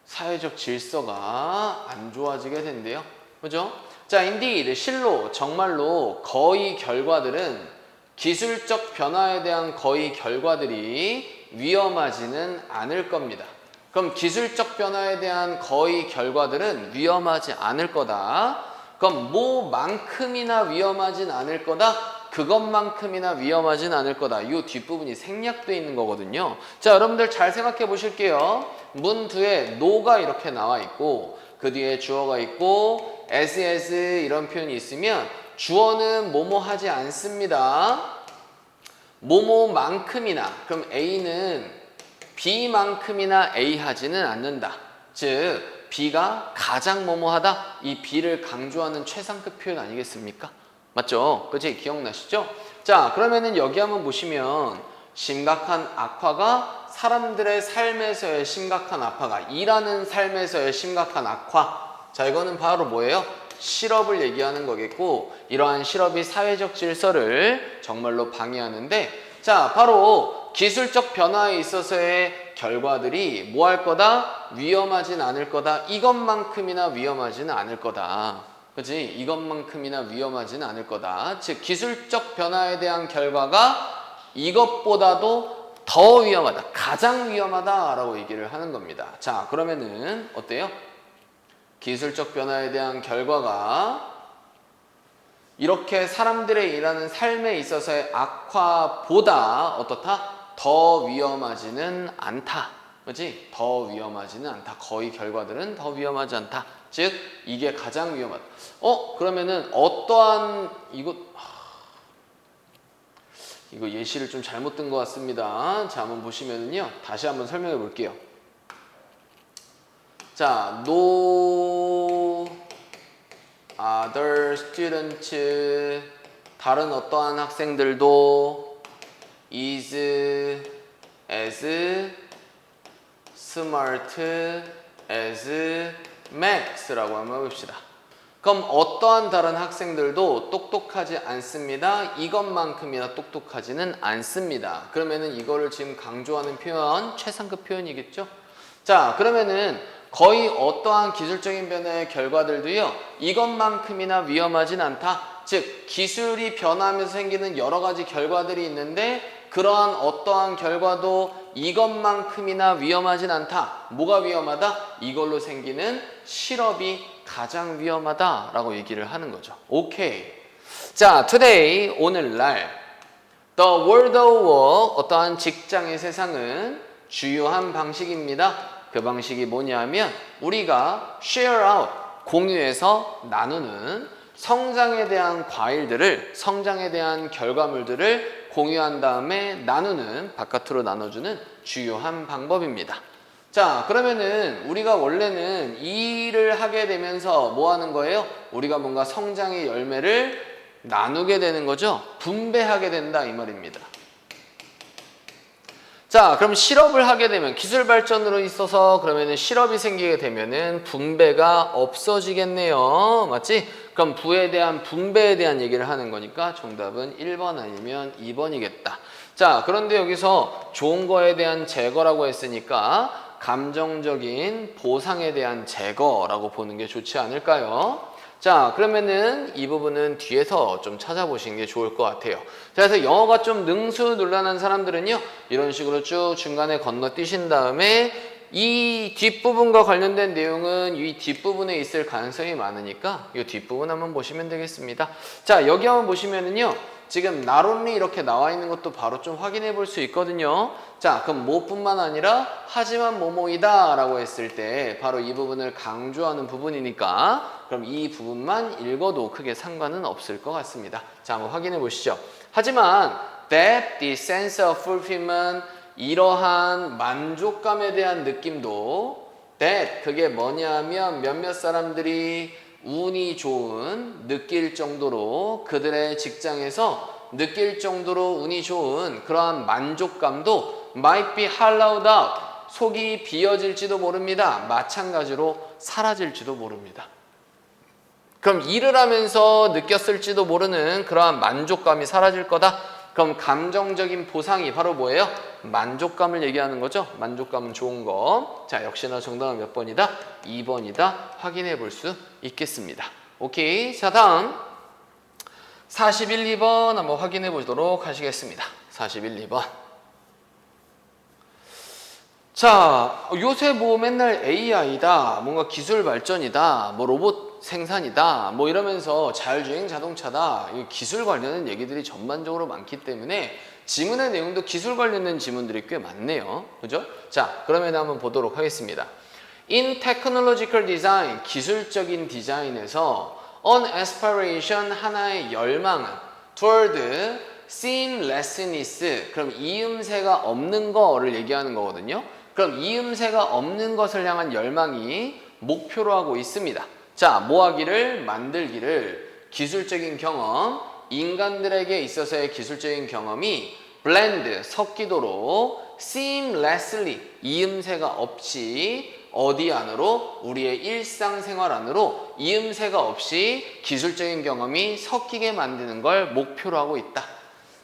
사회적 질서가 안 좋아지게 된대요. 그죠? 자, indeed, 실로, 정말로 거의 결과들은 기술적 변화에 대한 거의 결과들이 위험하지는 않을 겁니다. 그럼 기술적 변화에 대한 거의 결과들은 위험하지 않을 거다. 그럼 뭐만큼이나 위험하진 않을 거다. 그것만큼이나 위험하진 않을 거다. 이 뒷부분이 생략되어 있는 거거든요. 자, 여러분들 잘 생각해 보실게요. 문 뒤에 no가 이렇게 나와 있고 그 뒤에 주어가 있고 as 이런 표현이 있으면 주어는 뭐뭐 하지 않습니다. 뭐뭐만큼이나, 그럼 A는 B만큼이나 A 하지는 않는다. 즉 B가 가장 뭐뭐하다. 이 B를 강조하는 최상급 표현 아니겠습니까? 맞죠? 그치? 기억나시죠? 자, 그러면은 여기 한번 보시면 심각한 악화가 사람들의 삶에서의 심각한 악화가 일하는 삶에서의 심각한 악화. 자, 이거는 바로 뭐예요? 실업을 얘기하는 거겠고, 이러한 실업이 사회적 질서를 정말로 방해하는데, 자, 바로 기술적 변화에 있어서의 결과들이 뭐 할 거다? 위험하진 않을 거다. 이것만큼이나 위험하지는 않을 거다. 그치? 이것만큼이나 위험하지는 않을 거다. 즉, 기술적 변화에 대한 결과가 이것보다도 더 위험하다. 가장 위험하다라고 얘기를 하는 겁니다. 자, 그러면은 어때요? 기술적 변화에 대한 결과가 이렇게 사람들의 일하는 삶에 있어서의 악화보다 어떻다? 더 위험하지는 않다. 그렇지? 더 위험하지는 않다. 거의 결과들은 더 위험하지 않다. 즉 이게 가장 위험하다. 그러면은 어떠한 이거 예시를 좀 잘못 든 것 같습니다. 자, 한번 보시면은요. 다시 한번 설명해 볼게요. 자, no other student, 다른 어떠한 학생들도 is as smart as Max라고 한번 해봅시다. 그럼 어떠한 다른 학생들도 똑똑하지 않습니다. 이것만큼이나 똑똑하지는 않습니다. 그러면은 이거를 지금 강조하는 표현, 최상급 표현이겠죠? 자, 그러면은 거의 어떠한 기술적인 변화의 결과들도요, 이것만큼이나 위험하진 않다. 즉, 기술이 변화하면서 생기는 여러 가지 결과들이 있는데, 그러한 어떠한 결과도 이것만큼이나 위험하진 않다. 뭐가 위험하다? 이걸로 생기는 실업이 가장 위험하다라고 얘기를 하는 거죠. 오케이. 자, today, 오늘날 The world of work, 어떠한 직장의 세상은 주요한 방식입니다. 그 방식이 뭐냐면 우리가 share out, 공유해서 나누는 성장에 대한 과일들을, 성장에 대한 결과물들을 공유한 다음에 나누는, 바깥으로 나눠주는 주요한 방법입니다. 자, 그러면은 우리가 원래는 이 일을 하게 되면서 뭐 하는 거예요? 우리가 뭔가 성장의 열매를 나누게 되는 거죠. 분배하게 된다 이 말입니다. 자, 그럼 실업을 하게 되면 기술 발전으로 있어서 그러면은 실업이 생기게 되면은 분배가 없어지겠네요. 맞지? 그럼 부에 대한 분배에 대한 얘기를 하는 거니까 정답은 1번 아니면 2번이겠다. 자, 그런데 여기서 좋은 거에 대한 제거라고 했으니까 감정적인 보상에 대한 제거라고 보는 게 좋지 않을까요? 자, 그러면은 이 부분은 뒤에서 좀 찾아보시는 게 좋을 것 같아요. 자, 그래서 영어가 좀 능수능란한 사람들은요, 이런 식으로 쭉 중간에 건너뛰신 다음에 이 뒷부분과 관련된 내용은 이 뒷부분에 있을 가능성이 많으니까 이 뒷부분 한번 보시면 되겠습니다. 자, 여기 한번 보시면은요, 지금 not only 이렇게 나와 있는 것도 바로 좀 확인해 볼 수 있거든요. 자, 그럼 뭐뿐만 아니라 하지만 뭐뭐이다 라고 했을 때 바로 이 부분을 강조하는 부분이니까 그럼 이 부분만 읽어도 크게 상관은 없을 것 같습니다. 자, 한번 확인해 보시죠. 하지만 that the sense of fulfillment, 이러한 만족감에 대한 느낌도 that, 그게 뭐냐면 몇몇 사람들이 운이 좋은, 느낄 정도로 그들의 직장에서 느낄 정도로 운이 좋은 그러한 만족감도 might be hollowed out, 속이 비어질지도 모릅니다. 마찬가지로 사라질지도 모릅니다. 그럼 일을 하면서 느꼈을지도 모르는 그러한 만족감이 사라질 거다. 그럼 감정적인 보상이 바로 뭐예요? 만족감을 얘기하는 거죠. 만족감은 좋은 거. 자, 역시나 정답은 몇 번이다? 2번이다. 확인해 볼 수 있겠습니다. 오케이. 자, 다음 41, 2번 한번 확인해 보도록 하시겠습니다. 41, 2번. 자, 요새 뭐 맨날 AI다, 뭔가 기술 발전이다, 뭐 로봇 생산이다, 뭐 이러면서 자율주행 자동차다, 기술 관련된 얘기들이 전반적으로 많기 때문에 지문의 내용도 기술 관련된 지문들이 꽤 많네요. 그죠? 자, 그러면 한번 보도록 하겠습니다. In technological design, 기술적인 디자인에서 an aspiration, 하나의 열망은 toward seamlessness, 그럼 이음새가 없는 거를 얘기하는 거거든요. 그럼 이음새가 없는 것을 향한 열망이 목표로 하고 있습니다. 자, 뭐 하기를? 만들기를. 기술적인 경험, 인간들에게 있어서의 기술적인 경험이 blend, 섞이도록 seamlessly, 이음새가 없이 어디 안으로? 우리의 일상생활 안으로 이음새가 없이 기술적인 경험이 섞이게 만드는 걸 목표로 하고 있다.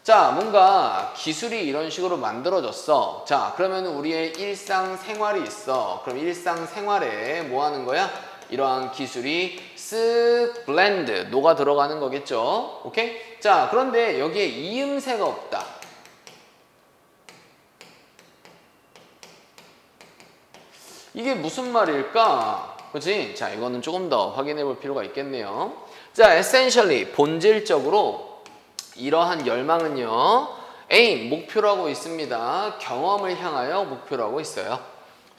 자, 뭔가 기술이 이런 식으로 만들어졌어. 자, 그러면 우리의 일상생활이 있어. 그럼 일상생활에 뭐 하는 거야? 이러한 기술이 쓱 블렌드, 녹아 들어가는 거겠죠. 오케이? 자, 그런데 여기에 이음새가 없다. 이게 무슨 말일까? 그치? 자, 이거는 조금 더 확인해 볼 필요가 있겠네요. 자, essentially, 본질적으로 이러한 열망은요, aim, 목표로 하고 있습니다. 경험을 향하여 목표로 하고 있어요.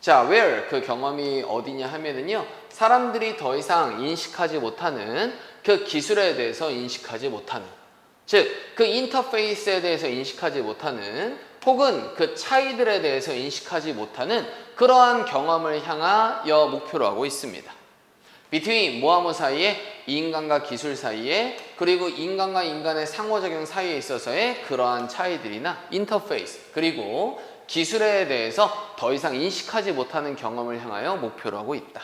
자, where, 그 경험이 어디냐 하면은요, 사람들이 더 이상 인식하지 못하는 그 기술에 대해서 인식하지 못하는, 즉, 그 인터페이스에 대해서 인식하지 못하는, 혹은 그 차이들에 대해서 인식하지 못하는 그러한 경험을 향하여 목표로 하고 있습니다. between, 뭐하뭐 사이에? 인간과 기술 사이에, 그리고 인간과 인간의 상호작용 사이에 있어서의 그러한 차이들이나 인터페이스, 그리고 기술에 대해서 더 이상 인식하지 못하는 경험을 향하여 목표로 하고 있다.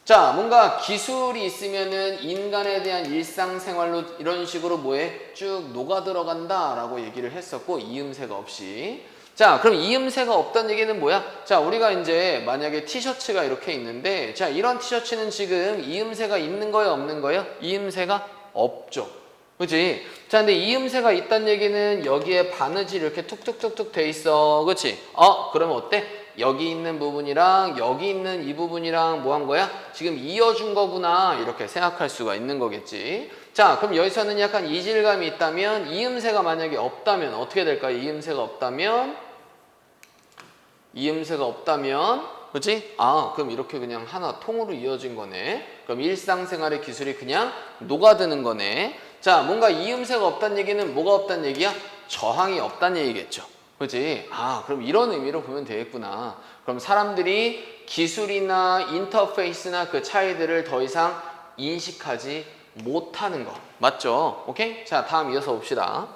자, 뭔가 기술이 있으면은 인간에 대한 일상생활로 이런 식으로 뭐에 쭉 녹아 들어간다 라고 얘기를 했었고, 이음새가 없이. 자, 그럼 이음새가 없다는 얘기는 뭐야? 자, 우리가 이제 만약에 티셔츠가 이렇게 있는데, 자, 이런 티셔츠는 지금 이음새가 있는 거예요, 없는 거예요? 이음새가 없죠. 그치? 자, 근데 이음새가 있다는 얘기는 여기에 바느질이 이렇게 툭툭툭툭 돼 있어. 그치? 그러면 어때? 여기 있는 부분이랑 여기 있는 이 부분이랑 뭐 한 거야? 지금 이어준 거구나. 이렇게 생각할 수가 있는 거겠지. 자, 그럼 여기서는 약간 이질감이 있다면, 이음새가 만약에 없다면 어떻게 될까요? 이음새가 없다면, 그치? 그럼 이렇게 그냥 하나 통으로 이어진 거네. 그럼 일상생활의 기술이 그냥 녹아드는 거네. 자, 뭔가 이음새가 없다는 얘기는 뭐가 없다는 얘기야? 저항이 없다는 얘기겠죠. 그치? 그럼 이런 의미로 보면 되겠구나. 그럼 사람들이 기술이나 인터페이스나 그 차이들을 더 이상 인식하지 못하는 거. 맞죠? 오케이? 자, 다음 이어서 봅시다.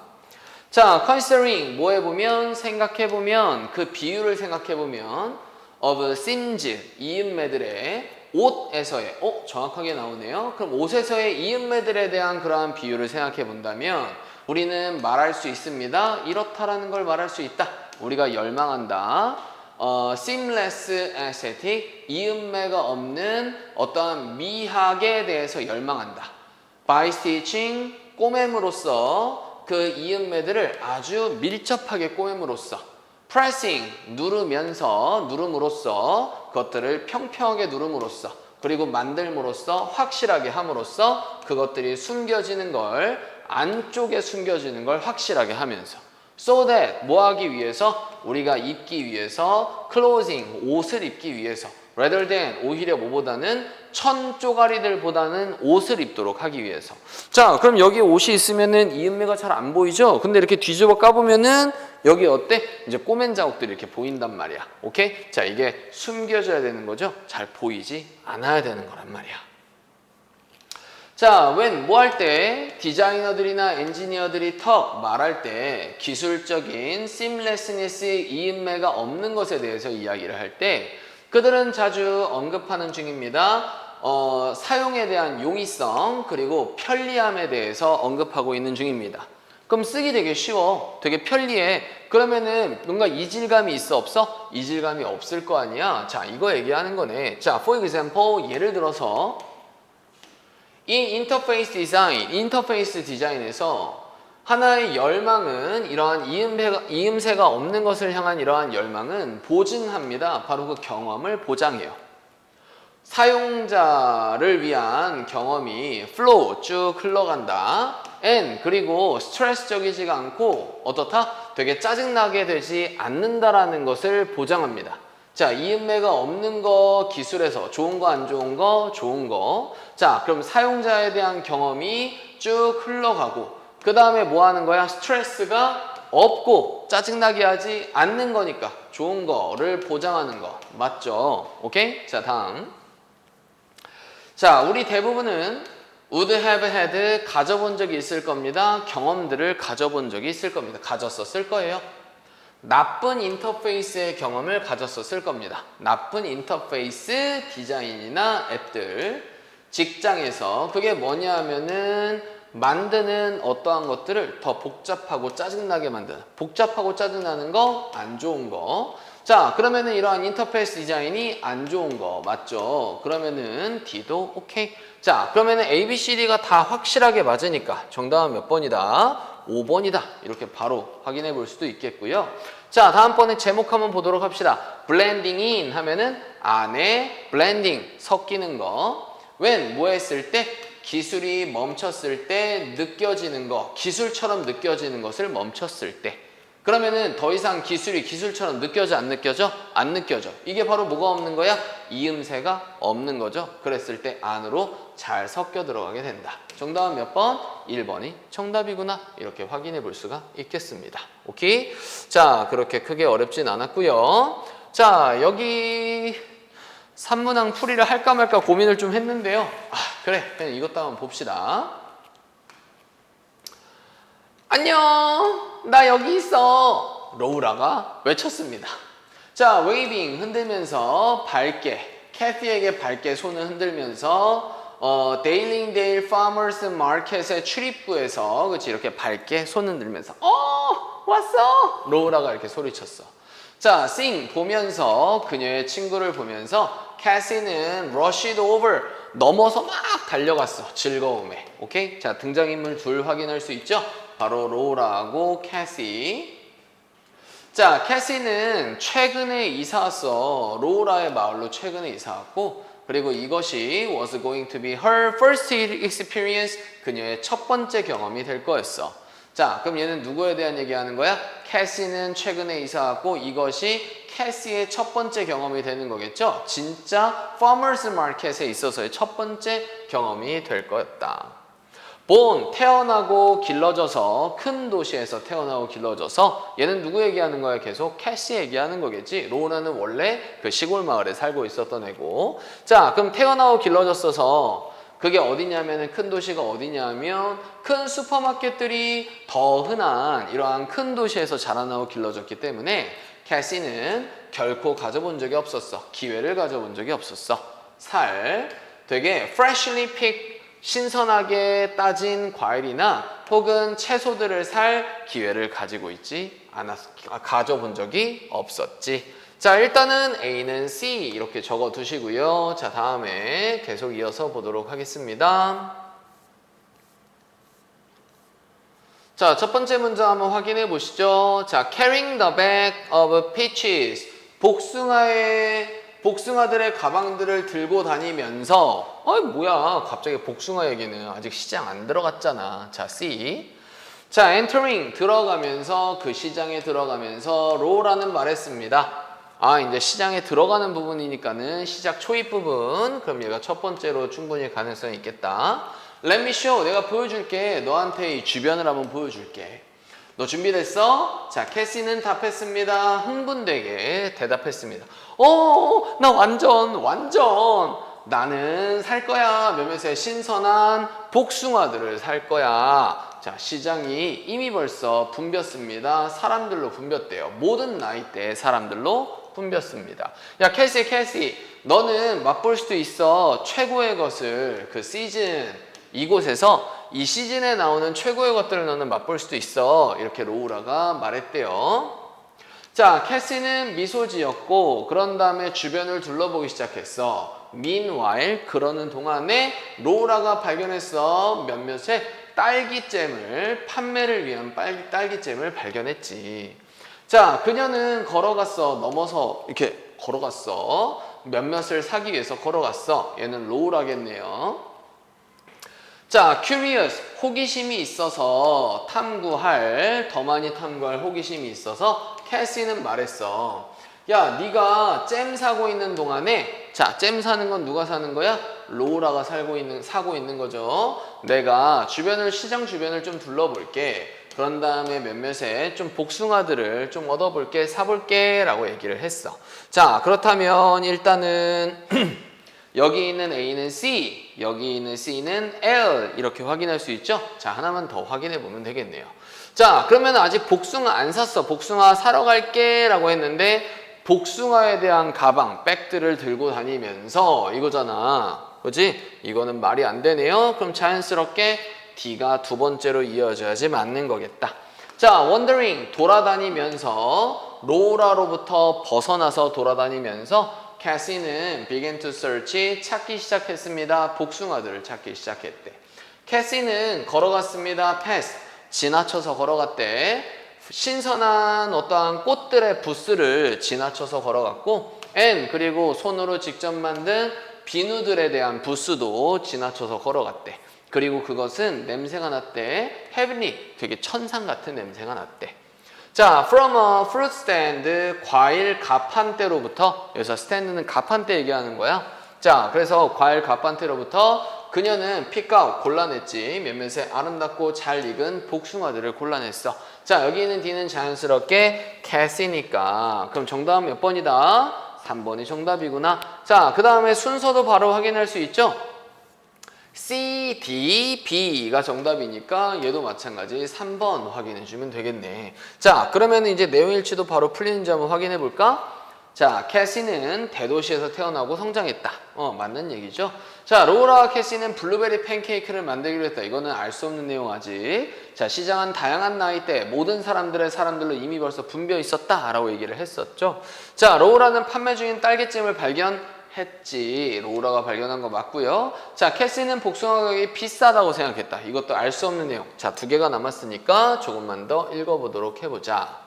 자, considering, 뭐 해보면, 생각해보면, 그 비유를 생각해보면 of seams, 이음매들의 옷에서의, 정확하게 나오네요. 그럼 옷에서의 이음매들에 대한 그러한 비유를 생각해본다면 우리는 말할 수 있습니다. 이렇다라는 걸 말할 수 있다. 우리가 열망한다. seamless aesthetic, 이음매가 없는 어떠한 미학에 대해서 열망한다. by stitching, 꼬맴으로써 그 이음매들을 아주 밀접하게 꼬맴으로써 pressing, 누름으로써 그것들을 평평하게 누름으로써 그리고 만들므로써 확실하게 함으로써 그것들이 숨겨지는 걸 안쪽에 숨겨지는 걸 확실하게 하면서 so that 뭐 하기 위해서 우리가 입기 위해서 clothing 옷을 입기 위해서 rather than 오히려 뭐보다는 천 쪼가리들보다는 옷을 입도록 하기 위해서 자 그럼 여기 옷이 있으면은 이음매가 잘 안 보이죠? 근데 이렇게 뒤집어 까보면은 여기 어때? 이제 꼬맨 자국들이 이렇게 보인단 말이야. 오케이? 자 이게 숨겨져야 되는 거죠? 잘 보이지 않아야 되는 거란 말이야. 자, when 뭐 할 때 디자이너들이나 엔지니어들이 턱 말할 때 기술적인 seamlessness 이음매가 없는 것에 대해서 이야기를 할 때 그들은 자주 언급하는 중입니다. 사용에 대한 용이성 그리고 편리함에 대해서 언급하고 있는 중입니다. 그럼 쓰기 되게 쉬워. 되게 편리해. 그러면은 뭔가 이질감이 있어 없어? 이질감이 없을 거 아니야. 자, 이거 얘기하는 거네. 자, for example 예를 들어서 이 인터페이스 디자인, 인터페이스 디자인에서 하나의 열망은 이러한 이음새가 없는 것을 향한 이러한 열망은 보증합니다. 바로 그 경험을 보장해요. 사용자를 위한 경험이 flow 쭉 흘러간다. and 그리고 스트레스적이지가 않고 어떻다? 되게 짜증나게 되지 않는다라는 것을 보장합니다. 자, 이음매가 없는 거 기술에서 좋은 거 안 좋은 거 좋은 거. 자, 그럼 사용자에 대한 경험이 쭉 흘러가고 그 다음에 뭐 하는 거야? 스트레스가 없고 짜증나게 하지 않는 거니까 좋은 거를 보장하는 거 맞죠? 오케이? 자, 다음. 자, 우리 대부분은 would have had 가져본 적이 있을 겁니다. 경험들을 가져본 적이 있을 겁니다. 가졌었을 거예요. 나쁜 인터페이스의 경험을 가졌었을 겁니다. 나쁜 인터페이스 디자인이나 앱들 직장에서 그게 뭐냐 하면은 만드는 어떠한 것들을 더 복잡하고 짜증나게 만드는 복잡하고 짜증나는 거 안 좋은 거. 자, 그러면은 이러한 인터페이스 디자인이 안 좋은 거 맞죠? 그러면은 D도 오케이. 자, 그러면은 A, B, C, D가 다 확실하게 맞으니까 정답은 몇 번이다? 5번이다. 이렇게 바로 확인해 볼 수도 있겠고요. 자, 다음번에 제목 한번 보도록 합시다. blending in 하면은 안에 blending 섞이는 거. when 뭐 했을 때 기술이 멈췄을 때 느껴지는 거, 기술처럼 느껴지는 것을 멈췄을 때. 그러면은 더 이상 기술이 기술처럼 느껴져 안 느껴져? 안 느껴져. 이게 바로 뭐가 없는 거야? 이음새가 없는 거죠. 그랬을 때 안으로 잘 섞여 들어가게 된다. 정답은 몇 번? 1번이 정답이구나. 이렇게 확인해 볼 수가 있겠습니다. 오케이? 자, 그렇게 크게 어렵진 않았고요. 자, 여기 산문항 풀이를 할까 말까 고민을 좀 했는데요. 그래. 그냥 이것도 한번 봅시다. 안녕, 나 여기 있어. 로우라가 외쳤습니다. 자, 웨이빙 흔들면서 밝게, 캐티에게 밝게 손을 흔들면서 데일링데일 파머스 마켓의 출입구에서 그렇지 이렇게 밝게 손 흔들면서 왔어. 로우라가 이렇게 소리쳤어. 자, sing 보면서 그녀의 친구를 보면서 캐시는 rushed over 넘어서 막 달려갔어. 즐거움에. 오케이? 자, 등장인물 둘 확인할 수 있죠? 바로 로우라하고 캐시. 자, 캐시는 최근에 이사 왔어. 로우라의 마을로 최근에 이사 왔고 그리고 이것이 was going to be her first experience. 그녀의 첫 번째 경험이 될 거였어. 자, 그럼 얘는 누구에 대한 얘기하는 거야? 캐시는 최근에 이사 왔고 이것이 캐시의 첫 번째 경험이 되는 거겠죠? 진짜 farmers market에 있어서의 첫 번째 경험이 될 거였다. born, 태어나고 길러져서 큰 도시에서 태어나고 길러져서 얘는 누구 얘기하는 거야? 계속 캐시 얘기하는 거겠지? 로우라는 원래 그 시골 마을에 살고 있었던 애고 자, 그럼 태어나고 길러졌어서 그게 어디냐면은 큰 도시가 어디냐면 큰 슈퍼마켓들이 더 흔한 이러한 큰 도시에서 자라나고 길러졌기 때문에 캐시는 결코 가져본 적이 없었어. 기회를 가져본 적이 없었어. 살 되게 freshly picked 신선하게 따진 과일이나 혹은 채소들을 살 기회를 가지고 있지 않았 가져본 적이 없었지. 자, 일단은 A는 C 이렇게 적어 두시고요. 자, 다음에 계속 이어서 보도록 하겠습니다. 자, 첫 번째 문제 한번 확인해 보시죠. 자, carrying the bag of peaches. 복숭아들의 가방들을 들고 다니면서 뭐야 갑자기 복숭아 얘기는 아직 시장 안 들어갔잖아. 자, C. 자, entering 들어가면서 그 시장에 들어가면서 row라는 말했습니다. 이제 시장에 들어가는 부분이니까는 시작 초입 부분. 그럼 얘가 첫 번째로 충분히 가능성이 있겠다. Let me show. 내가 보여줄게. 너한테 이 주변을 한번 보여줄게. 너 준비됐어? 자, 캐시는 답했습니다. 흥분되게 대답했습니다. 나 완전. 나는 살 거야. 몇몇의 신선한 복숭아들을 살 거야. 자, 시장이 이미 벌써 붐볐습니다. 사람들로 붐볐대요. 모든 나이대의 사람들로 붐볐습니다. 야, 캐시, 너는 맛볼 수도 있어. 최고의 것을 그 시즌 이곳에서 이 시즌에 나오는 최고의 것들을 너는 맛볼 수도 있어. 이렇게 로우라가 말했대요. 자, 캐시는 미소 지었고 그런 다음에 주변을 둘러보기 시작했어. meanwhile 그러는 동안에 로우라가 발견했어. 몇몇의 딸기잼을 판매를 위한 딸기잼을 발견했지. 자, 그녀는 걸어갔어. 넘어서 이렇게 걸어갔어. 몇몇을 사기 위해서 걸어갔어. 얘는 로우라겠네요. 자, curious, 호기심이 있어서 더 많이 탐구할 호기심이 있어서 캐시는 말했어. 야, 네가 잼 사고 있는 동안에, 자, 잼 사는 건 누가 사는 거야? 로우라가 사고 있는 거죠. 내가 시장 주변을 좀 둘러볼게. 그런 다음에 몇몇의 좀 복숭아들을 좀 얻어볼게, 사볼게 라고 얘기를 했어. 자, 그렇다면 일단은 여기 있는 A는 C, 여기 있는 C는 L 이렇게 확인할 수 있죠? 자, 하나만 더 확인해 보면 되겠네요. 자, 그러면 아직 복숭아 안 샀어. 복숭아 사러 갈게 라고 했는데 복숭아에 대한 가방, 백들을 들고 다니면서 이거잖아. 그렇지? 이거는 말이 안 되네요. 그럼 자연스럽게 D가 두 번째로 이어져야지 맞는 거겠다. 자, wandering, 돌아다니면서 로우라로부터 벗어나서 돌아다니면서 캐시는 began to search, 찾기 시작했습니다. 복숭아들을 찾기 시작했대. 캐시는 걸어갔습니다. pass, 지나쳐서 걸어갔대. 신선한 어떠한 꽃들의 부스를 지나쳐서 걸어갔고 and 그리고 손으로 직접 만든 비누들에 대한 부스도 지나쳐서 걸어갔대. 그리고 그것은 냄새가 났대. heavenly, 되게 천상 같은 냄새가 났대. 자, from a fruit stand, 과일 가판대로부터, 여기서 stand는 가판대 얘기하는 거야. 자, 그래서 과일 가판대로부터 그녀는 pick out, 골라냈지. 몇몇의 아름답고 잘 익은 복숭아들을 골라냈어. 자, 여기 있는 D는 자연스럽게 캐시니까. 그럼 정답은 몇 번이다? 3번이 정답이구나. 자, 그 다음에 순서도 바로 확인할 수 있죠? C, D, B가 정답이니까 얘도 마찬가지 3번 확인해 주면 되겠네. 자, 그러면 이제 내용 일치도 바로 풀리는지 한번 확인해 볼까? 자, 캐시는 대도시에서 태어나고 성장했다. 맞는 얘기죠. 자, 로우라와 캐시는 블루베리 팬케이크를 만들기로 했다. 이거는 알 수 없는 내용 아직. 자, 시장은 다양한 나이대 모든 사람들로 이미 벌써 분벼 있었다 라고 얘기를 했었죠. 자, 로우라는 판매 중인 딸기잼을 발견했지. 로우라가 발견한 거 맞고요. 자, 캐시는 복숭아 가격이 비싸다고 생각했다. 이것도 알 수 없는 내용. 자, 두 개가 남았으니까 조금만 더 읽어보도록 해보자.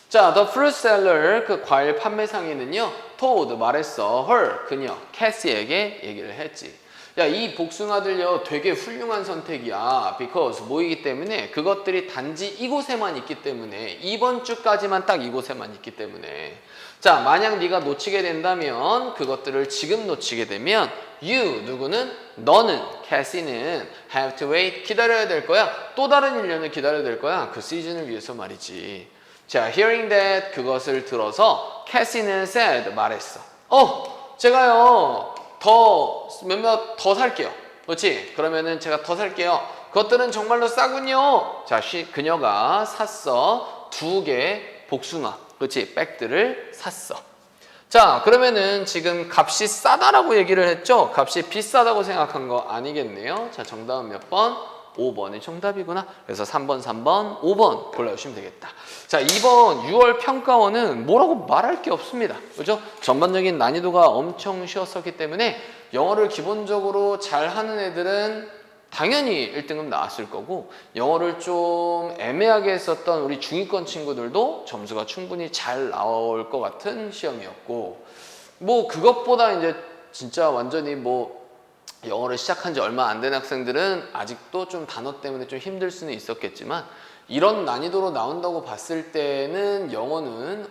자, the fruit seller, 그 과일 판매상인은요, told, 말했어. her, 그녀, 캐시에게 얘기를 했지. 야, 이 복숭아들요, 되게 훌륭한 선택이야. because, 뭐이기 때문에, 그것들이 단지 이곳에만 있기 때문에, 이번 주까지만 딱 이곳에만 있기 때문에. 자, 만약 네가 놓치게 된다면, 그것들을 지금 놓치게 되면, you, 누구는? 너는, 캐시는 have to wait, 기다려야 될 거야. 또 다른 1년을 기다려야 될 거야. 그 시즌을 위해서 말이지. 자, hearing that, 그것을 들어서 캐시는 said, 말했어. 제가요 몇몇 더 살게요. 그렇지? 그러면은 제가 더 살게요. 그것들은 정말로 싸군요. 자, 그녀가 샀어. 2개 복숭아, 그렇지? 백들을 샀어. 자, 그러면은 지금 값이 싸다라고 얘기를 했죠? 값이 비싸다고 생각한 거 아니겠네요. 자, 정답은 몇 번? 5번이 정답이구나. 그래서 3번, 5번 골라주시면 되겠다. 자, 2번 6월 평가원은 뭐라고 말할 게 없습니다. 그죠? 전반적인 난이도가 엄청 쉬웠었기 때문에 영어를 기본적으로 잘하는 애들은 당연히 1등급 나왔을 거고, 영어를 좀 애매하게 했었던 우리 중위권 친구들도 점수가 충분히 잘 나올 것 같은 시험이었고, 뭐 그것보다 이제 진짜 완전히 뭐 영어를 시작한 지 얼마 안 된 학생들은 아직도 좀 단어 때문에 좀 힘들 수는 있었겠지만, 이런 난이도로 나온다고 봤을 때는 영어는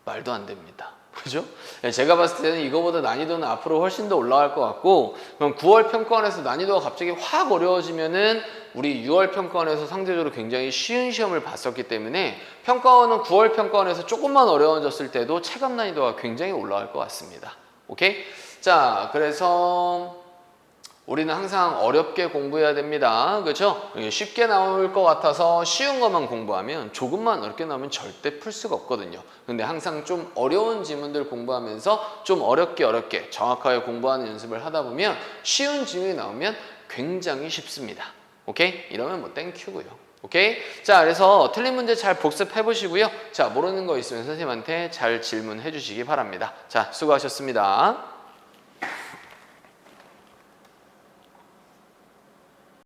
말도 안 됩니다. 그죠? 제가 봤을 때는 이거보다 난이도는 앞으로 훨씬 더 올라갈 것 같고, 그럼 9월 평가원에서 난이도가 갑자기 확 어려워지면은 우리 6월 평가원에서 상대적으로 굉장히 쉬운 시험을 봤었기 때문에 평가원은 9월 평가원에서 조금만 어려워졌을 때도 체감 난이도가 굉장히 올라갈 것 같습니다. 오케이? 자, 그래서 우리는 항상 어렵게 공부해야 됩니다. 그렇죠? 쉽게 나올 것 같아서 쉬운 것만 공부하면, 조금만 어렵게 나오면 절대 풀 수가 없거든요. 근데 항상 좀 어려운 지문들 공부하면서 좀 어렵게 정확하게 공부하는 연습을 하다 보면 쉬운 지문이 나오면 굉장히 쉽습니다. 오케이? 이러면 뭐 땡큐고요. 오케이? 자, 그래서 틀린 문제 잘 복습해 보시고요. 자, 모르는 거 있으면 선생님한테 잘 질문해 주시기 바랍니다. 자, 수고하셨습니다.